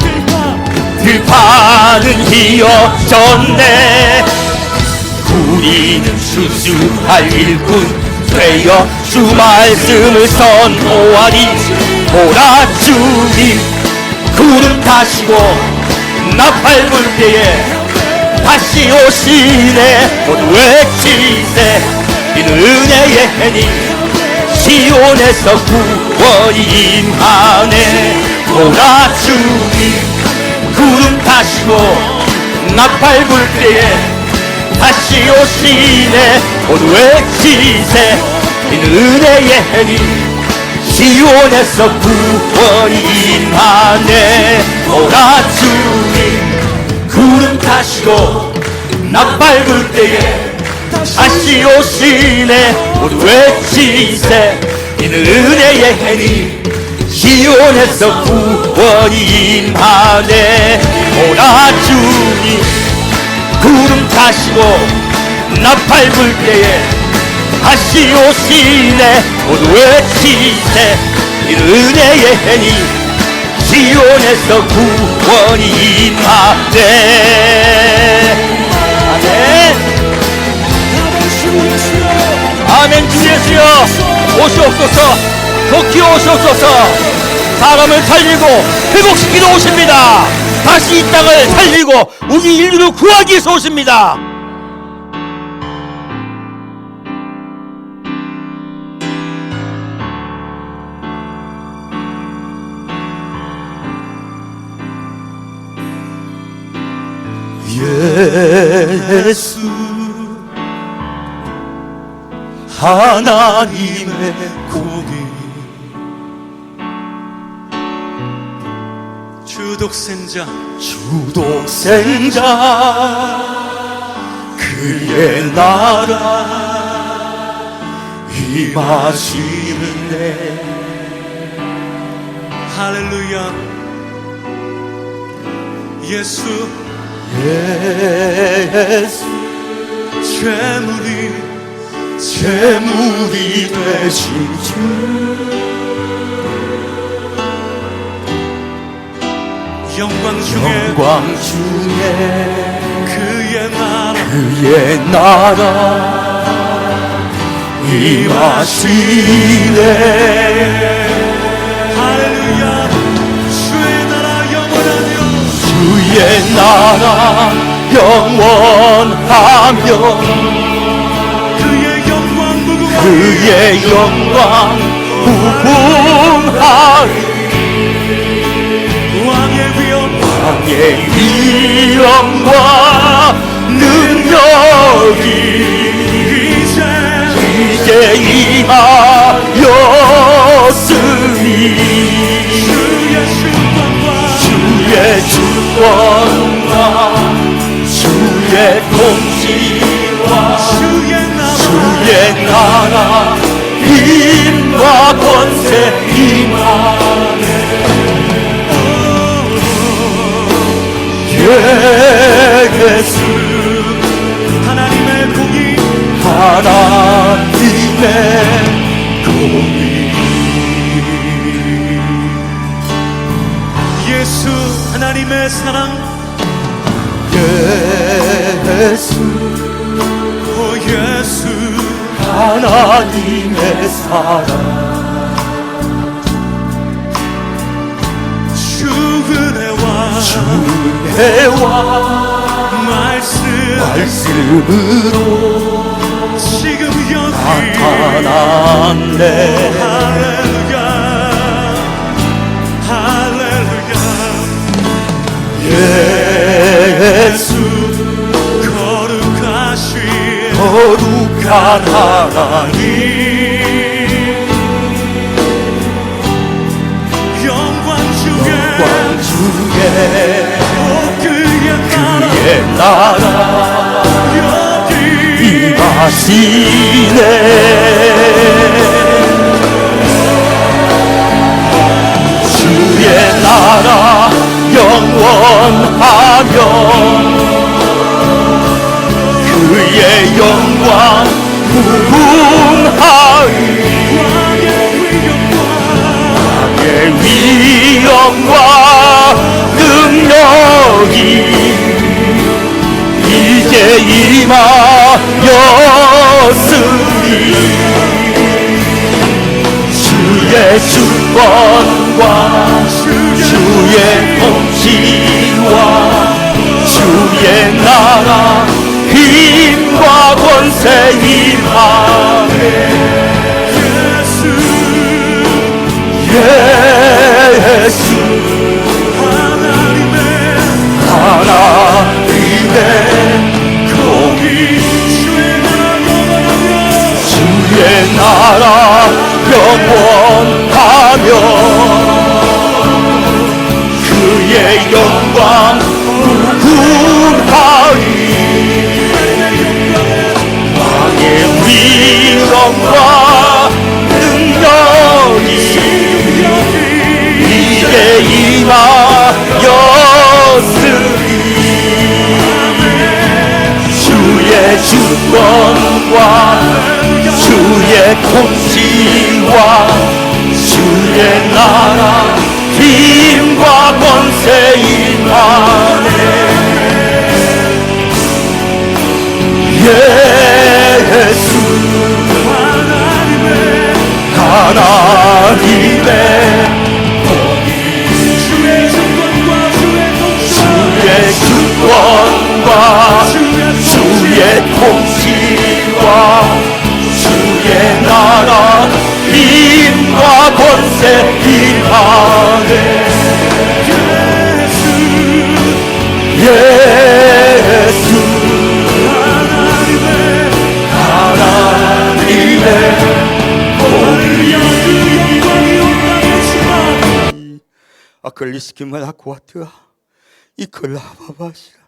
B: 들판은 휘어졌네. 우리는 추수할 일꾼 되어 주 말씀을 선포하리. 보라 주님 구름 타시고 나팔 불 때에 다시 오시네. 모두 외치세. 이는 은혜의 해니 시온에서 구원이 임하네. 보라 주님 구름 타시고 나팔 불 때에 다시 오시네. 모두 외치세. 이는 은혜의 해니 시온에서 구원이 임하네. 보라 주님 구름 타시고 나팔 불 때에 다시 오시네. 모두 외치세. 이는 은혜의 해니 시온에서 구원이 임하네. 보라 주님 구름 타시고 나팔 불 때에 다시 오시네. 모두 외치세. 이는 은혜의 해니 시온에서 구원이 임하네. 아멘. 아멘. 주 예수여 오시옵소서. 속히 오시옵소서. 사람을 살리고 회복시키러 오십니다. 다시 이 땅을 살리고 우리 인류를 구하기 위해서 오십니다. 예수 하나님의 공의
C: 주독생자
B: 그의 나라 임하시는데.
C: 할렐루야. 예수
B: 재물이 되신 주
C: 영광 중에 그의 나라
B: 임하시네.
C: 할렐루야. 주의 나라 영원하며
B: 주의 나라 영원하며 그의 영광 무궁하리. 왕의 위엄과 능력이 이제 임하였으니 주의 주권과 주의 통치와 주의 나라 힘과 권세 임하네. 예수
C: 하나님의 공의 예수 하나님의 사랑
B: 예수
C: 오 예수
B: 하나님의 사랑 주은혜와 말씀으로
C: 지금 여기
B: 나타났네.
C: 할렐루야 할렐루야.
B: 예수 거룩한 하나님
C: 영광 중에
B: 그의 나라 임하시네. 주의 나라 영원하며 그의 영광 무궁하리. 왕의 위 영광 능력이 이제 임하였으니 주의 주권과 주의 통치와 주의 나라 힘과 권세 임하네 예수 하나님의 공의 주의 나라 영원하며 그의 영광 무궁하리 왕의 위엄과 능력이 이제 임하였으니 주의 주권과 주의 통치와 주의 나라 힘과 권세 임하네 예수 하나님의 주의 주권과 주의 통치와 주의 나라 힘과 권세 임하네 예수 하나님의 아클리스키만 아쿠아트아 이클라바바시라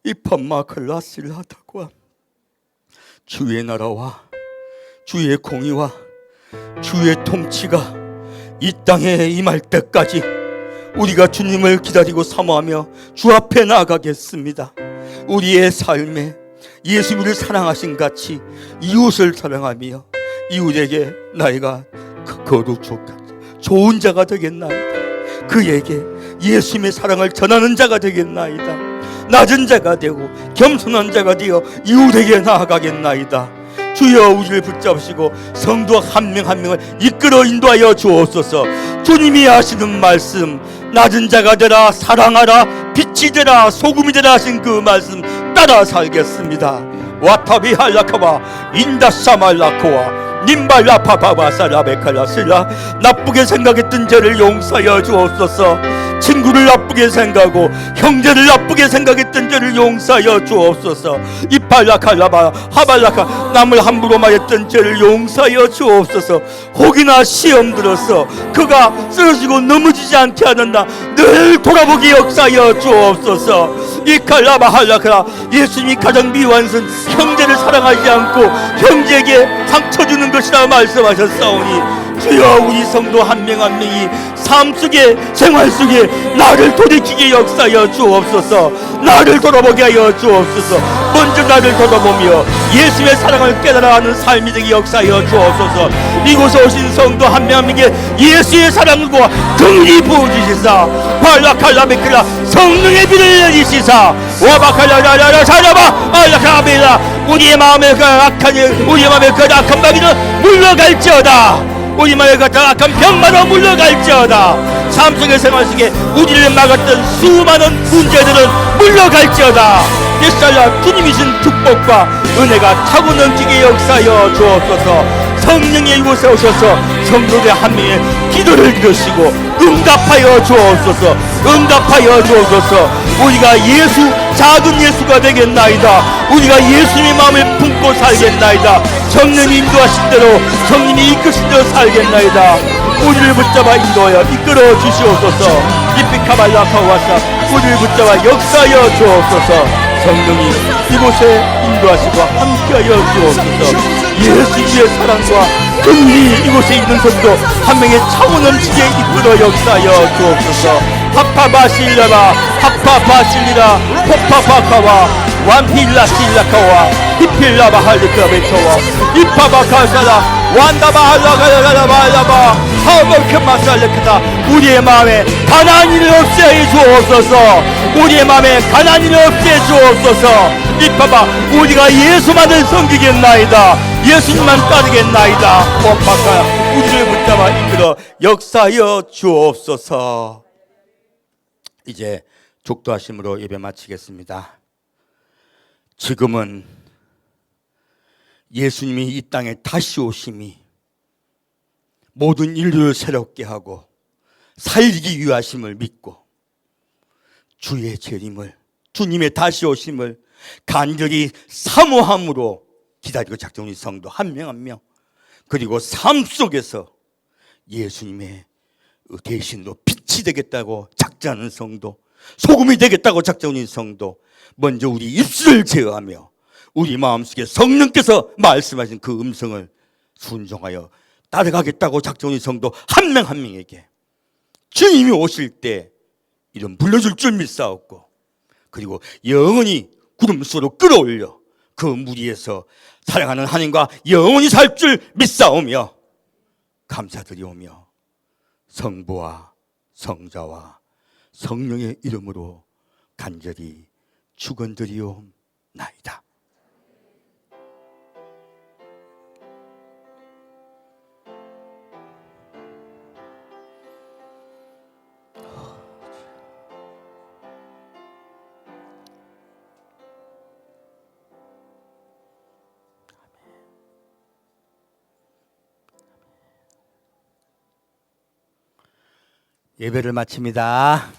B: 이판마클라실라타쿠아 주의 나라와 주의 공의와 주의 통치가 이 땅에 임할 때까지 우리가 주님을 기다리고 사모하며 주 앞에 나아가겠습니다. 우리의 삶에 예수님을 사랑하신 같이 이웃을 사랑하며 이웃에게 나이가 거룩족한 좋은 자가 되겠나이다. 그에게 예수님의 사랑을 전하는 자가 되겠나이다. 낮은 자가 되고 겸손한 자가 되어 이웃에게 나아가겠나이다. 주여 우리를 붙잡으시고 성도 한 명 한 명을 이끌어 인도하여 주옵소서. 주님이 하시는 말씀 낮은 자가 되라 사랑하라 빛이 되라 소금이 되라 하신 그 말씀 따라 살겠습니다. 와타비 할라카와 인다사말라코와 님발라파바바사라베칼라슬라 나쁘게 생각했던 죄를 용서하여 주옵소서. 친구를 나쁘게 생각하고 형제를 나쁘게 생각했던 죄를 용서하여 주옵소서. 이팔라칼라바 하발라카 남을 함부로 말했던 죄를 용서하여 주옵소서. 혹이나 시험 들어서 그가 쓰러지고 넘어지지 않게 하는 나 늘 돌아보기 역사하여 주옵소서. 이칼라바 할라카라 예수님이 가장 미워하는 것은 형제를 사랑하지 않고 형제에게 상처 주는 것이라 말씀하셨사오니 주여 우리 성도 한 명 한 명이 삶 속에 생활 속에 나를 돌이키게 역사하여 주옵소서. 나를 돌아보게 하여 주옵소서. 먼저 나를 돌아보며 예수의 사랑을 깨달아가는 삶이 되게 역사하여 주옵소서. 이곳에 오신 성도 한 명 한 명에게 예수의 사랑과 긍휼히 부어주시사 발라칼라베클라 성령의 비를 내리시사 와바칼라라라 사라바 알라카베라 우리의 마음에 그 악한 우리의 마음에 그 악한 마귀는 물러갈지어다. 우리 마음에 그 악한 병마로 물러갈지어다. 삶속의 생활 속에 우리를 막았던 수많은 문제들은 물러갈지어다. 예살라 주님이신 축복과 은혜가 차고 넘치게 역사하여 주옵소서. 성령의 이곳에 오셔서 성도들 한 명의 기도를 들으시고 응답하여 주옵소서. 응답하여 주옵소서. 우리가 예수 작은 예수가 되겠나이다. 우리가 예수님의 마음을 품고 살겠나이다. 성령이 인도하신 대로 성령이 이끄신 대로 살겠나이다. 우리를 붙잡아 인도하여 이끌어 주시옵소서. 이피카발라카와사 우리를 붙잡아 역사하여 주옵소서. 성령이 이곳에 인도하시고 함께하여 주옵소서. 예수님의 사랑과 긍휼이 이곳에 있는 성도 한 명의 차고 넘치게 이끌어 역사하여 주옵소서. 하파바실라라 하파바실리라 포파파카와 완필라실라카와 히필라바할리카베토와 이파바카사라 완다바할라가라라바라바 하우마크 마살레크다. 우리의 마음에 가난한 일을 없애 주옵소서. 우리의 마음에 가난한 일을 없애 주옵소서. 이봐봐, 우리가 예수만을 섬기겠나이다. 예수님만 따르겠나이다. 원박하 우리를 붙잡아 이끌어 역사하여 주옵소서. 이제 족도하심으로 예배 마치겠습니다. 지금은 예수님이 이 땅에 다시 오심이 모든 인류를 새롭게 하고 살리기 위하심을 믿고 주의 재림을, 주님의 다시 오심을 간절히 사모함으로 기다리고 작정한 성도 한 명 한 명, 그리고 삶 속에서 예수님의 대신으로 빛이 되겠다고 작정하는 성도, 소금이 되겠다고 작정한 성도, 먼저 우리 입술을 제어하며 우리 마음속에 성령께서 말씀하신 그 음성을 순종하여 따라가겠다고 작정한 성도 한 명 한 명에게 주님이 오실 때 이름 불러줄 줄 믿사옵고, 그리고 영원히 구름수로 끌어올려 그 무리에서 사랑하는 하나님과 영원히 살 줄 믿사오며 감사드리오며 성부와 성자와 성령의 이름으로 간절히 축원드리옵나이다. 예배를 마칩니다.